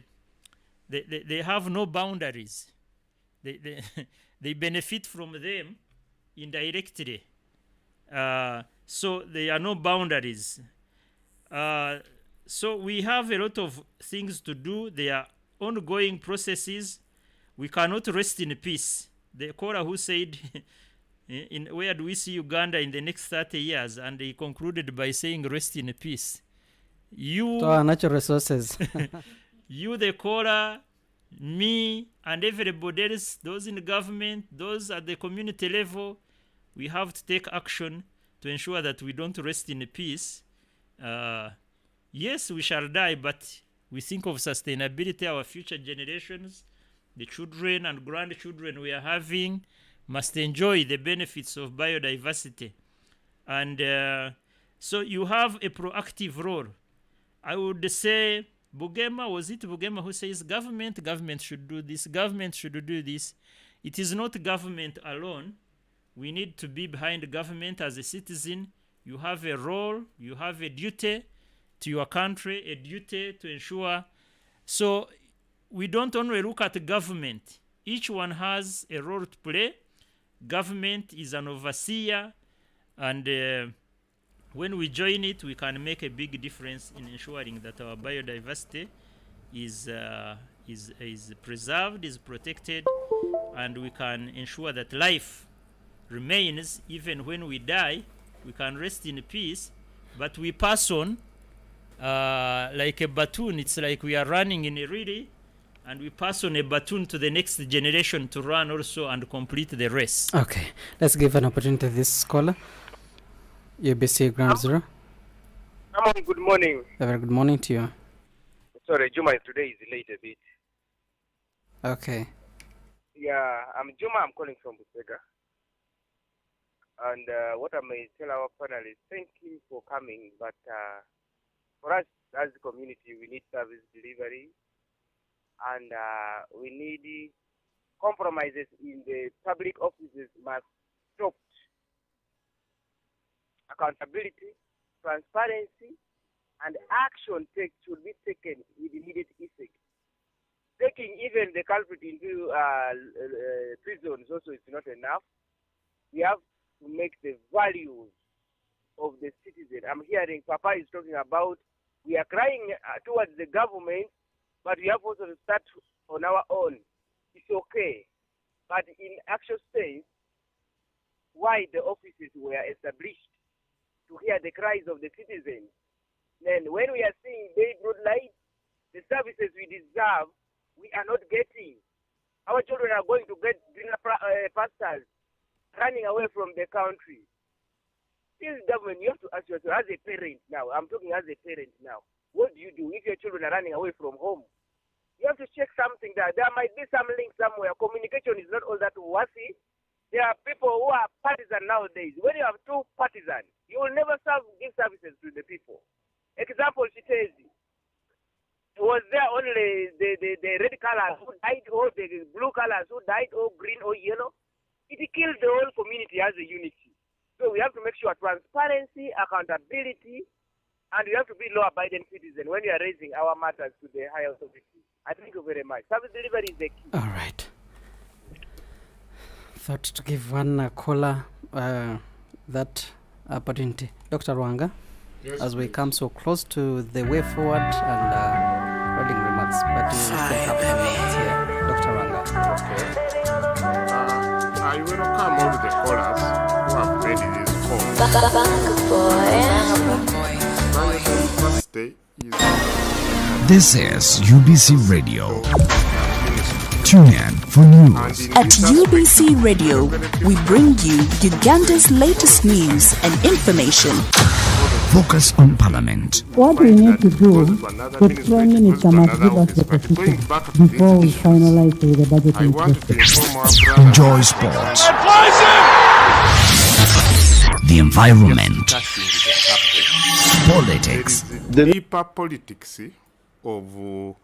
H: have no boundaries. they benefit from them indirectly. So there are no boundaries. So we have a lot of things to do. There are ongoing processes. We cannot rest in peace. The caller who said, where do we see Uganda in the next 30 years? And he concluded by saying, rest in peace. You,
E: to our natural resources.
H: You, the caller, me, and everybody else, those in the government, those at the community level, we have to take action to ensure that we don't rest in peace. Yes, we shall die, but we think of sustainability. Our future generations, the children and grandchildren we are having, must enjoy the benefits of biodiversity. And so you have a proactive role. I would say, was it Bugema who says government should do this, government should do this? It is not government alone. We need to be behind the government as a citizen. You have a role, you have a duty to your country, a duty to ensure. So we don't only look at the government. Each one has a role to play. Government is an overseer, and when we join it, we can make a big difference in ensuring that our biodiversity is preserved, is protected, and we can ensure that life remains even when we die. We can rest in peace, but we pass on like a baton. It's like we are running in a relay, and we pass on a baton to the next generation to run also and complete the race.
E: Okay, let's give an opportunity to this caller. UBC Ground Zero.
R: Good morning.
E: A very good morning to you.
R: Sorry, Juma, today is late a bit.
E: Okay.
R: Yeah, I'm Juma. I'm calling from Butebo. And what I may tell our panelists, thank you for coming. But for us as a community, we need service delivery. And we need compromises in the public offices must stop. Accountability, transparency, and action should be taken with immediate effect. Taking even the culprit into prisons also is not enough. We have to make the values of the citizen. I'm hearing Papa is talking about we are crying towards the government, but we have also to start on our own. It's okay. But in actual sense, why the offices were established to hear the cries of the citizens. Then when we are seeing day broad light, the services we deserve, we are not getting. Our children are going to get greener pastures, running away from the country. This government, you have to ask yourself, as a parent now, I'm talking as a parent now, what do you do if your children are running away from home? You have to check something that there might be some link somewhere. Communication is not all that worthy. There are people who are partisan nowadays. When you have two partisans, you will never give services to the people. Example, Chitezi. Was there only the red colors who died, or the blue colors who died, or green or yellow? It killed the whole community as a unity. So we have to make sure transparency, accountability, and we have to be law-abiding citizens when we are raising our matters to the higher authority. I thank you very much. Service delivery is the key.
E: All right. Thought to give one caller that opportunity. Dr. Rwanga,
G: yes,
E: as we
G: please.
E: come so close to the way forward and rolling remarks, but you can have minutes here. Dr. Rwanga.
G: Okay. I welcome all the callers who have made this call.
D: This is UBC Radio. Tune in for news.
S: At UBC Radio, we bring you Uganda's latest news and information.
D: Focus on Parliament.
T: What we need to do, the Prime Minister must give us the position before we finalize the budgeting process.
D: Enjoy sports. The environment. Politics.
G: The deeper politics of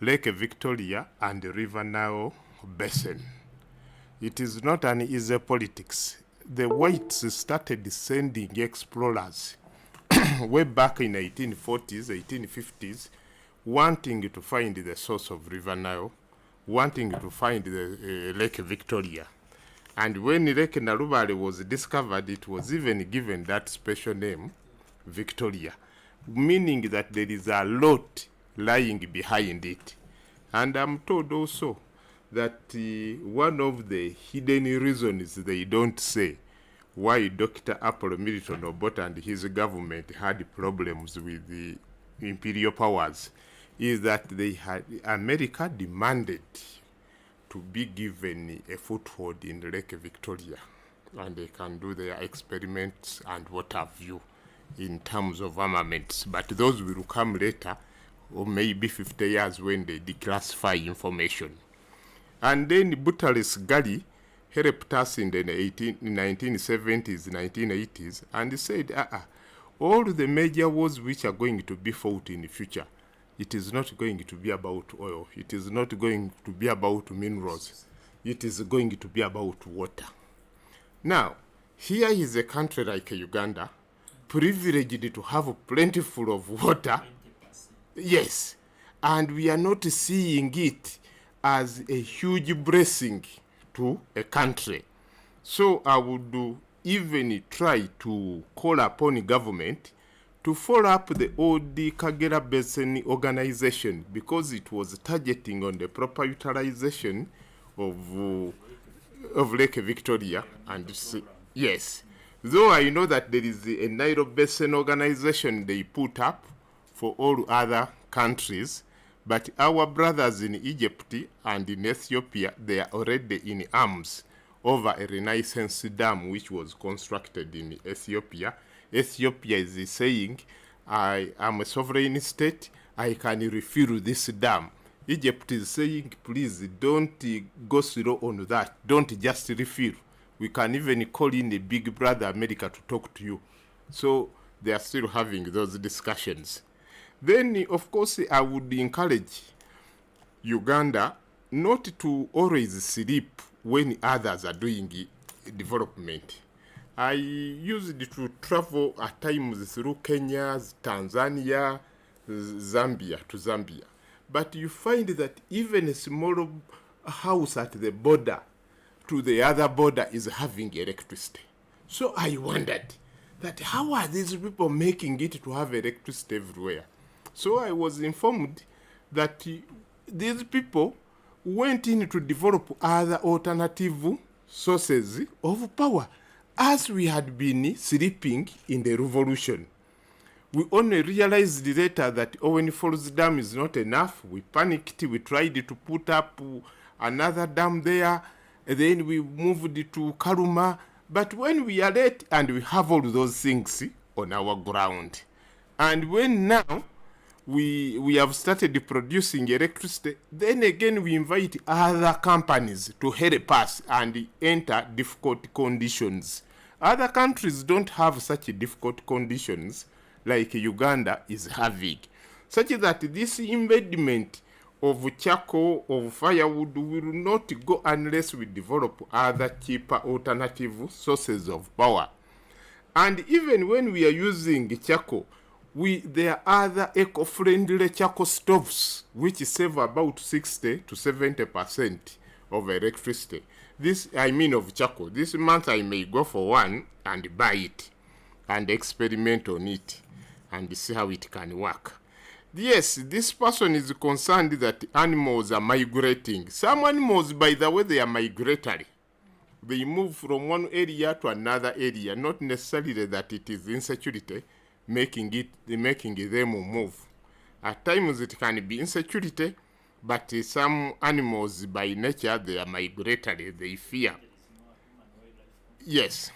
G: Lake Victoria and the River Nile basin. It is not an easy politics. The whites started sending explorers way back in 1840s, 1850s, wanting to find the source of River Nile. wanting to find the Lake Victoria. And when Lake Narubale was discovered, it was even given that special name, Victoria, meaning that there is a lot lying behind it. And I'm told also that one of the hidden reasons they don't say why Dr. Apollo Milton Obote and his government had problems with the imperial powers is that America demanded to be given a foothold in Lake Victoria, and they can do their experiments and what have you in terms of armaments. But those will come later, or maybe 50 years when they declassify information. And then Butterless Gully helped us in the 1970s, 1980s, and said, all the major wars which are going to be fought in the future, it is not going to be about oil. It is not going to be about minerals. It is going to be about water. Now, here is a country like Uganda, privileged to have plentiful of water. 20%. Yes, and we are not seeing it as a huge blessing to a country. So I would even try to call upon government to follow up the old Kagera Basin organization, because it was targeting on the proper utilization of Lake Victoria. And yes, though I know that there is a Nile Basin organization they put up for all other countries, but our brothers in Egypt and in Ethiopia, they are already in arms over a Renaissance dam which was constructed in Ethiopia. Ethiopia is saying, I am a sovereign state, I can refill this dam. Egypt is saying, please don't go slow on that, don't just refill. We can even call in a big brother America to talk to you. So they are still having those discussions. Then, of course, I would encourage Uganda not to always sleep when others are doing development. I used to travel at times through Kenya, Tanzania, Zambia. But you find that even a small house at the border to the other border is having electricity. So I wondered that how are these people making it to have electricity everywhere? So I was informed that these people went in to develop other alternative sources of power, as we had been sleeping in the revolution. We only realized later that Owen Falls Dam is not enough. We panicked. We tried to put up another dam there. And then we moved to Karuma. But when we are late and we have all those things on our ground, and when now we have started producing electricity, then again we invite other companies to help us and enter difficult conditions. Other countries don't have such difficult conditions like Uganda is having, such that this embedment of charcoal, of firewood will not go unless we develop other cheaper alternative sources of power. And even when we are using charcoal, there are other eco-friendly charcoal stoves which save about 60 to 70% of electricity. This, I mean of charcoal. This month I may go for one and buy it and experiment on it and see how it can work. Yes, this person is concerned that animals are migrating. Some animals, by the way, they are migratory. They move from one area to another area, not necessarily that it is insecurity making them move. At times it can be insecurity, but some animals by nature, they are migratory, they fear. Yes.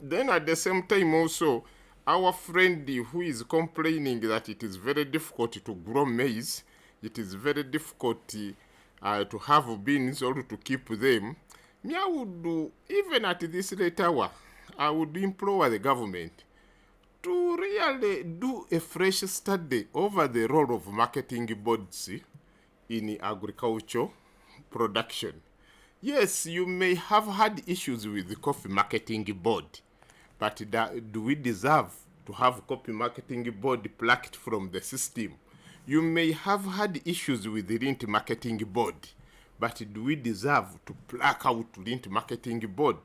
G: Then at the same time also, our friend who is complaining that it is very difficult to grow maize, it is very difficult to have beans or to keep them, me I would do, even at this late hour, I would implore the government to really do a fresh study over the role of marketing boards in agriculture production. Yes, you may have had issues with the coffee marketing board, but do we deserve to have coffee marketing board plucked from the system You may have had issues with the Lint Marketing Board, but do we deserve to pluck out Lint Marketing Board?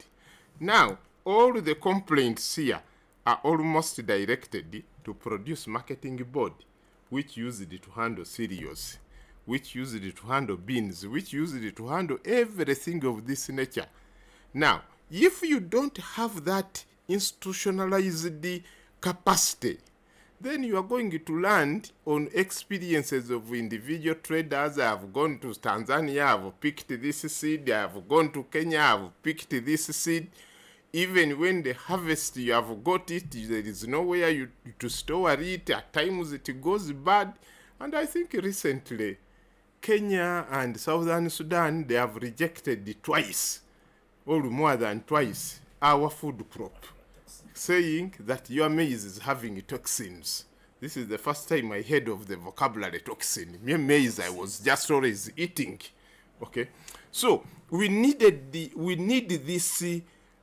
G: Now, all the complaints here are almost directed to Produce Marketing Board, which used it to handle cereals, which used it to handle beans, which used it to handle everything of this nature. Now, if you don't have that institutionalized capacity, then you are going to land on experiences of individual traders. I have gone to Tanzania, I have picked this seed. I have gone to Kenya, I have picked this seed. Even when the harvest, you have got it, there is nowhere to store it. At times it goes bad. And I think recently, Kenya and Southern Sudan, they have rejected twice, or more than twice, our food crop, saying that your maize is having toxins. This is the first time I heard of the vocabulary toxin. Maize I was just always eating. Okay, so we need this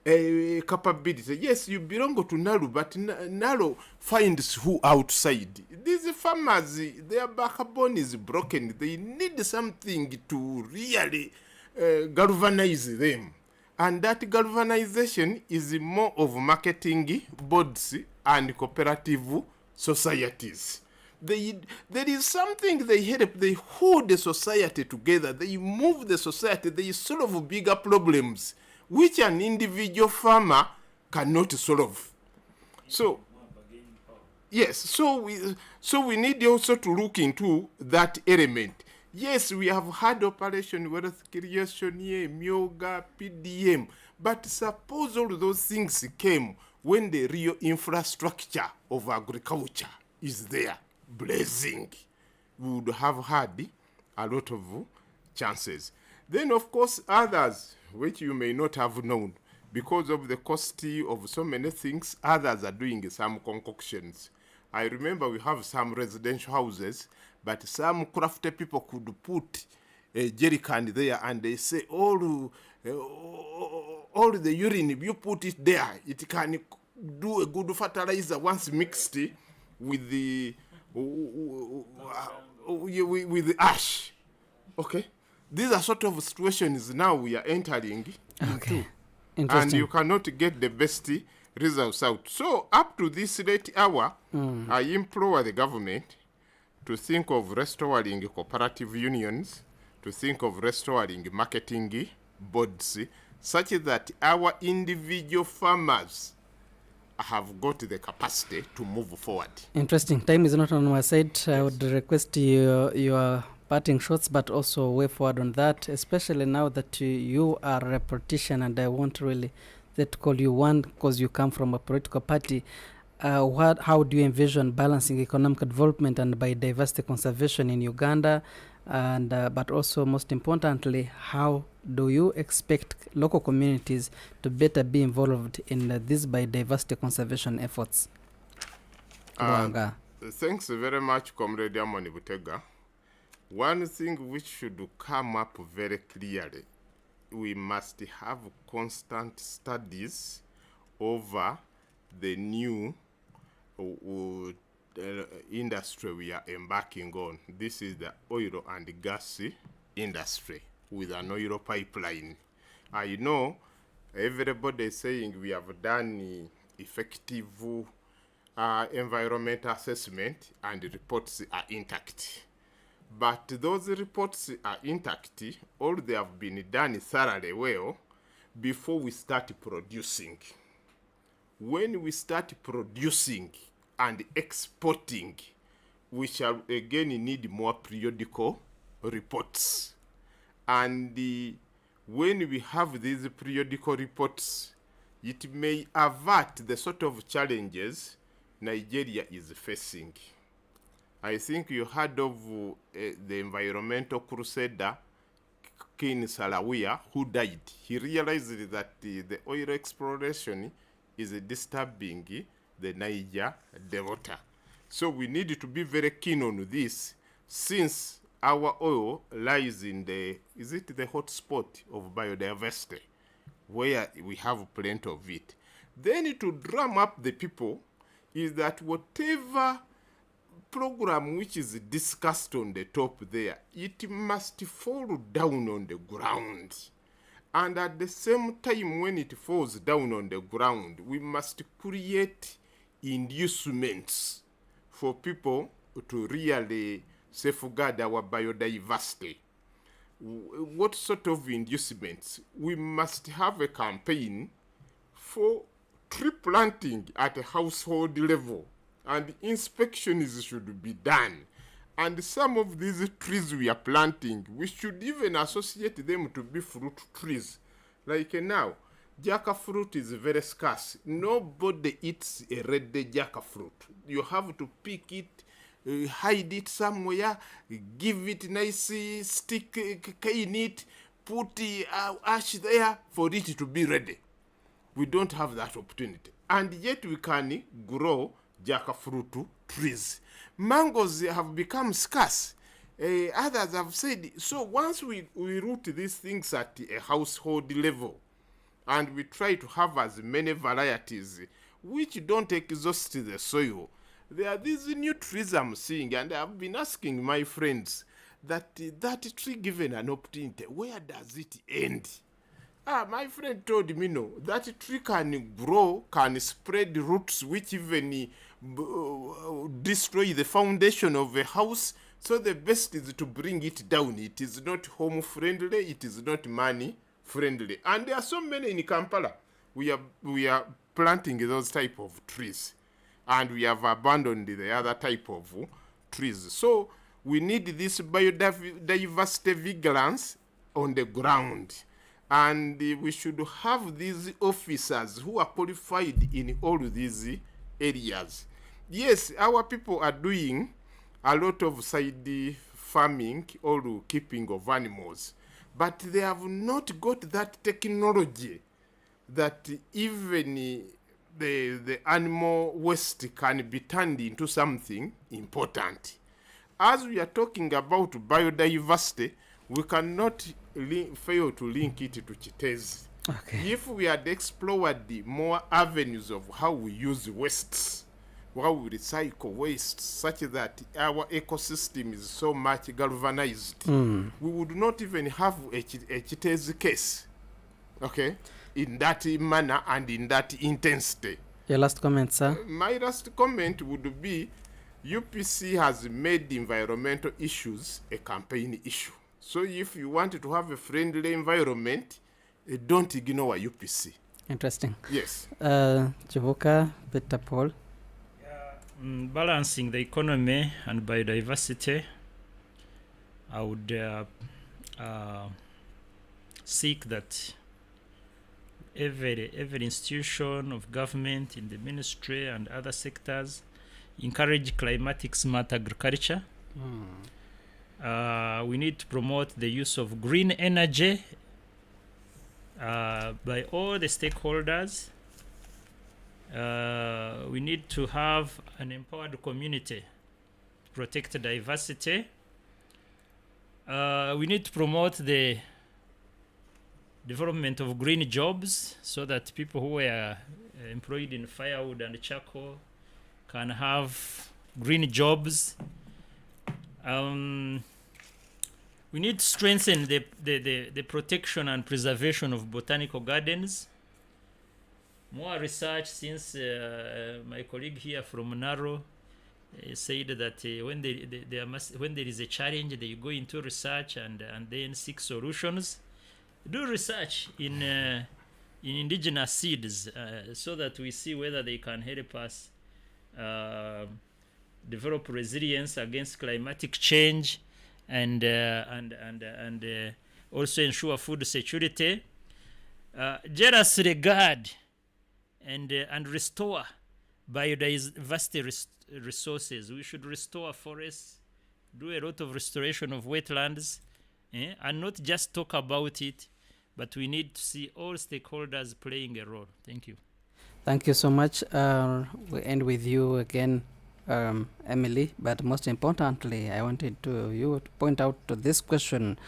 G: capability. Yes, you belong to Nile, but Nile finds who outside. These farmers, their backbone is broken. They need something to really galvanize them. And that galvanization is more of marketing boards and cooperative societies. There is something they help. They hold the society together. They move the society. They solve bigger problems which an individual farmer cannot solve. So, yes, so we need also to look into that element. Yes, we have had Operation Wealth Creation, Myoga, PDM, but suppose all those things came when the real infrastructure of agriculture is there, blazing, we would have had a lot of chances. Then, of course, others, which you may not have known, because of the cost of so many things, others are doing some concoctions. I remember we have some residential houses, but some crafty people could put a jerry can there and they say, all the urine, if you put it there, it can do a good fertilizer once mixed with the ash. Okay? These are sort of situations now we are entering into. And you cannot get the best results out. So up to this late hour, I implore the government to think of restoring cooperative unions, to think of restoring marketing boards, such that our individual farmers have got the capacity to move forward.
E: Interesting. Time is not on my side. I would request your parting shots, but also way forward on that, especially now that you are a politician, and I won't really call you one because you come from a political party. How do you envision balancing economic development and biodiversity conservation in Uganda? And but also, most importantly, how do you expect local communities to better be involved in these biodiversity conservation efforts?
G: Thanks very much, Comrade Amoni Butega. One thing which should come up very clearly, we must have constant studies over the new industry we are embarking on. This is the oil and gas industry with an oil pipeline. I know everybody is saying we have done effective environmental assessment and reports are intact. But those reports are intact, or they have been done thoroughly well before we start producing. When we start producing and exporting, we shall again need more periodical reports. And when we have these periodical reports, it may avert the sort of challenges Nigeria is facing. I think you heard of the environmental crusader, King Salawia, who died. He realized that the oil exploration is disturbing the Niger Delta. So we need to be very keen on this, since our oil lies in the hot spot of biodiversity, where we have plenty of it. Then to drum up the people is that whatever program which is discussed on the top there, it must fall down on the ground. And at the same time, when it falls down on the ground, we must create inducements for people to really safeguard our biodiversity. What sort of inducements? We must have a campaign for tree planting at a household level, and inspections should be done. And some of these trees we are planting, we should even associate them to be fruit trees. Like now, jackfruit is very scarce. Nobody eats a red jackfruit. You have to pick it, hide it somewhere, give it nice stick in it, put ash there for it to be ready. We don't have that opportunity. And yet we can grow jackfruit trees. Mangoes have become scarce. Others have said, so once we root these things at a household level, and we try to have as many varieties which don't exhaust the soil, there are these new trees I'm seeing, and I've been asking my friends that tree given an opportunity, where does it end? My friend told me no, that tree can grow, can spread roots which even destroy the foundation of a house. So the best is to bring it down. It is not home friendly, it is not money friendly. And there are so many in Kampala. We are planting those type of trees, and we have abandoned the other type of trees. So we need this biodiversity vigilance on the ground. And we should have these officers who are qualified in all these areas. Yes, our people are doing a lot of side farming or keeping of animals, but they have not got that technology that even the animal waste can be turned into something important. As we are talking about biodiversity, we cannot fail to link it to Chitezi.
E: Okay.
G: If we had explored more avenues of how we use wastes, how we recycle waste, such that our ecosystem is so much galvanized, we would not even have a Chitezi case, okay, in that manner and in that intensity.
E: Your last comment, sir?
G: My last comment would be, UPC has made environmental issues a campaign issue. So if you want to have a friendly environment, don't ignore UPC.
E: Interesting.
G: Yes.
E: Chivuka, Peter Paul.
H: Balancing the economy and biodiversity, I would seek that every institution of government in the ministry and other sectors encourage climatic smart agriculture. We need to promote the use of green energy by all the stakeholders. We need to have an empowered community to protect diversity. We need to promote the development of green jobs so that people who are employed in firewood and charcoal can have green jobs. We need to strengthen the protection and preservation of botanical gardens. More research, since my colleague here from Naro said that when there is a challenge, they go into research and then seek solutions. Do research in indigenous seeds so that we see whether they can help us develop resilience against climatic change and also ensure food security. Jealous regard and restore biodiversity resources. We should restore forests, do a lot of restoration of wetlands, and not just talk about it, but we need to see all stakeholders playing a role. Thank you.
E: Thank you so much. We end with you again, Emily, but most importantly, I wanted you to point out to this question.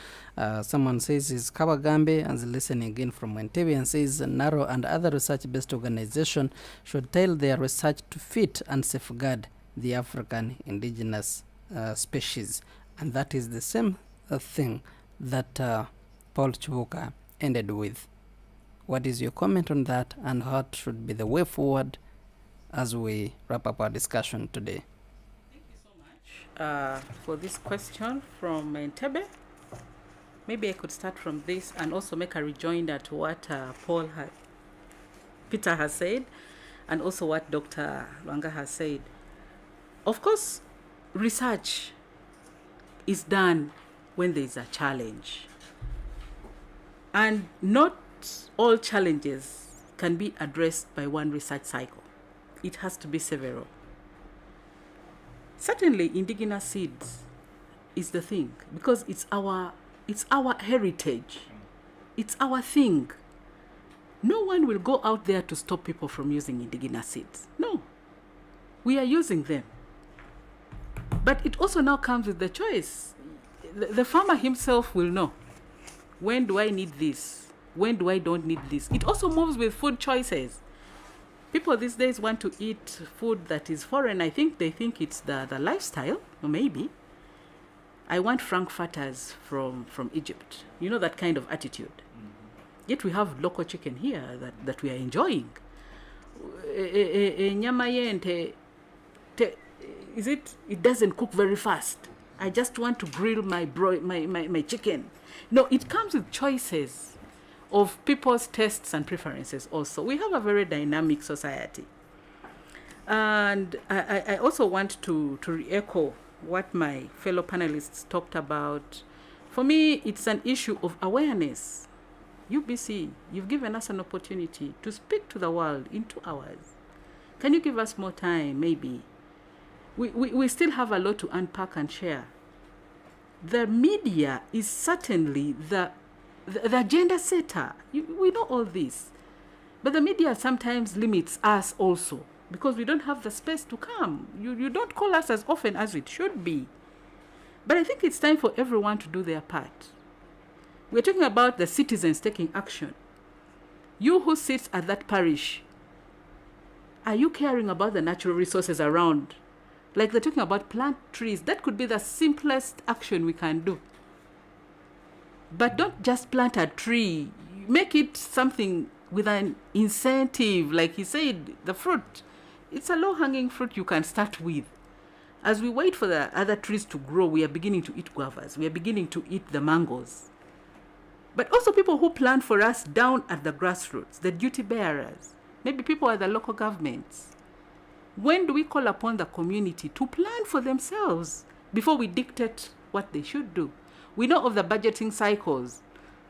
E: Someone says is Kawagambe and is listening in from Entebbe and says Naro and other research-based organizations should tailor their research to fit and safeguard the African indigenous species. And that is the same thing that Paul Chivuka ended with. What is your comment on that, and what should be the way forward as we wrap up our discussion today?
F: Thank you so much for this question from Entebbe. Maybe I could start from this and also make a rejoinder to what Peter has said, and also what Dr. Lwanga has said. Of course, research is done when there is a challenge. And not all challenges can be addressed by one research cycle. It has to be several. Certainly, indigenous seeds is the thing, because it's our heritage. It's our thing. No one will go out there to stop people from using indigenous seeds. No. We are using them. But it also now comes with the choice. The farmer himself will know, when do I need this? When do I don't need this? It also moves with food choices. People these days want to eat food that is foreign. I think they think it's the lifestyle, or maybe. I want frankfurters from Egypt. You know, that kind of attitude. Yet we have local chicken here that we are enjoying. Nyama it doesn't cook very fast. I just want to grill my chicken. No, it comes with choices of people's tastes and preferences also. We have a very dynamic society. And I also want to re-echo what my fellow panelists talked about. For me, it's an issue of awareness. UBC, you've given us an opportunity to speak to the world in 2 hours. Can you give us more time, maybe? We still have a lot to unpack and share. The media is certainly the agenda setter. We know all this. But the media sometimes limits us also, because we don't have the space to come. You don't call us as often as it should be. But I think it's time for everyone to do their part. We're talking about the citizens taking action. You who sits at that parish, are you caring about the natural resources around? Like they're talking about plant trees. That could be the simplest action we can do. But don't just plant a tree. Make it something with an incentive. Like he said, the fruit. It's a low-hanging fruit you can start with. As we wait for the other trees to grow, we are beginning to eat guavas. We are beginning to eat the mangoes. But also people who plant for us down at the grassroots, the duty bearers. Maybe people at the local governments. When do we call upon the community to plan for themselves before we dictate what they should do? We know of the budgeting cycles.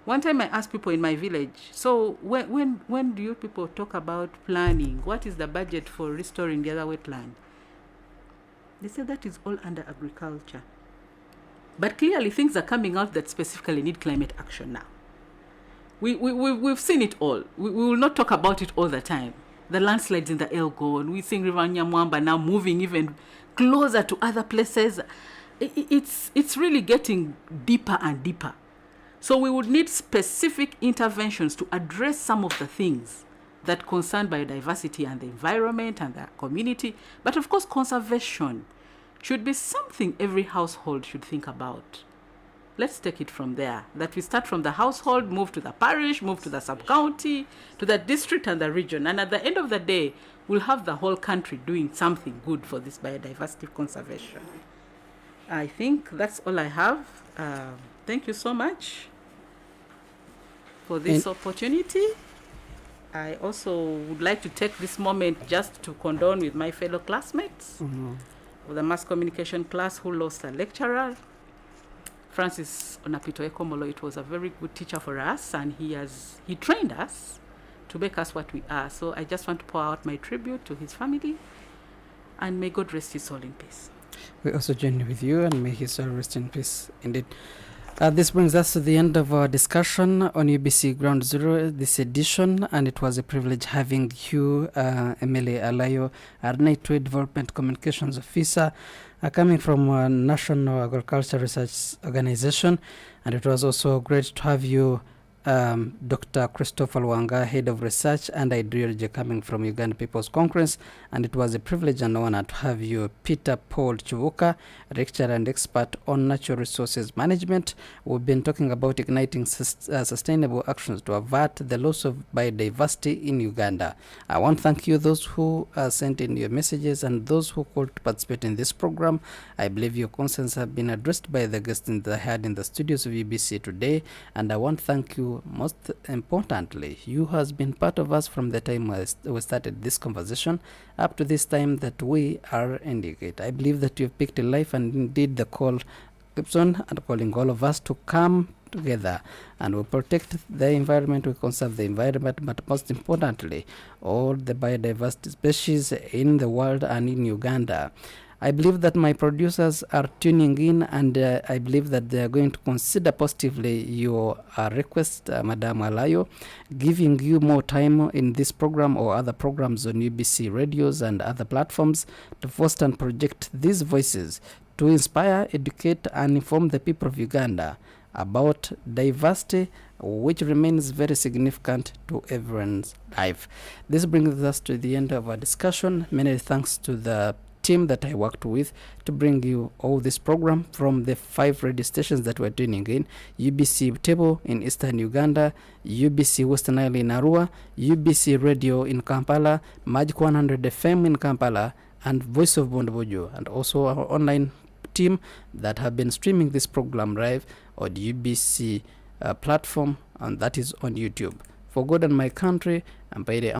F: One time I asked people in my village, so when do you people talk about planning? What is the budget for restoring the other wetland? They said that is all under agriculture. But clearly things are coming out that specifically need climate action now. We've seen it all. We will not talk about it all the time. The landslides in the Elgon, we see River Nyamwamba now moving even closer to other places. It's really getting deeper and deeper. So we would need specific interventions to address some of the things that concern biodiversity and the environment and the community. But of course, conservation should be something every household should think about. Let's take it from there. That we start from the household, move to the parish, move to the sub-county, to the district and the region. And at the end of the day, we'll have the whole country doing something good for this biodiversity conservation. I think that's all I have. Thank you so much for this opportunity. I also would like to take this moment just to condole with my fellow classmates of the mass communication class who lost a lecturer. Francis Onapito Ekomolo, it was a very good teacher for us, and he trained us to make us what we are. So I just want to pour out my tribute to his family, and may God rest his soul in peace.
E: We also join with you, and may his soul rest in peace indeed. This brings us to the end of our discussion on UBC Ground Zero this edition, and it was a privilege having you, Emily Alayo, our Trade Development Communications Officer, coming from a National Agriculture Research Organization, and it was also great to have you, Dr. Christopher Wanga, Head of Research and Ideology, coming from Uganda People's Congress, and it was a privilege and honor to have you, Peter Paul Chivuka, lecturer and expert on natural resources management. We've been talking about igniting sustainable actions to avert the loss of biodiversity in Uganda. I want to thank you, those who sent in your messages and those who called to participate in this program. I believe your concerns have been addressed by the guests that I had in the studios of UBC today, and I want to thank you most importantly. You has been part of us from the time we started this conversation up to this time that we are ending it. I believe that you've picked a life, and indeed the call keeps on and calling all of us to come together and we protect the environment, we conserve the environment, but most importantly, all the biodiversity species in the world and in Uganda. I believe that my producers are tuning in, and I believe that they are going to consider positively your request, Madam Alayo, giving you more time in this program or other programs on UBC radios and other platforms to foster and project these voices to inspire, educate, and inform the people of Uganda about diversity, which remains very significant to everyone's life. This brings us to the end of our discussion. Many thanks to the team that I worked with to bring you all this program from the 5 radio stations that we're tuning in: UBC Butebo in Eastern Uganda, UBC Western Nile in Arua, UBC Radio in Kampala, Magic 100 FM in Kampala, and Voice of Bondobojo, and also our online team that have been streaming this program live on the UBC platform, and that is on YouTube. For God and my country, I'm Paide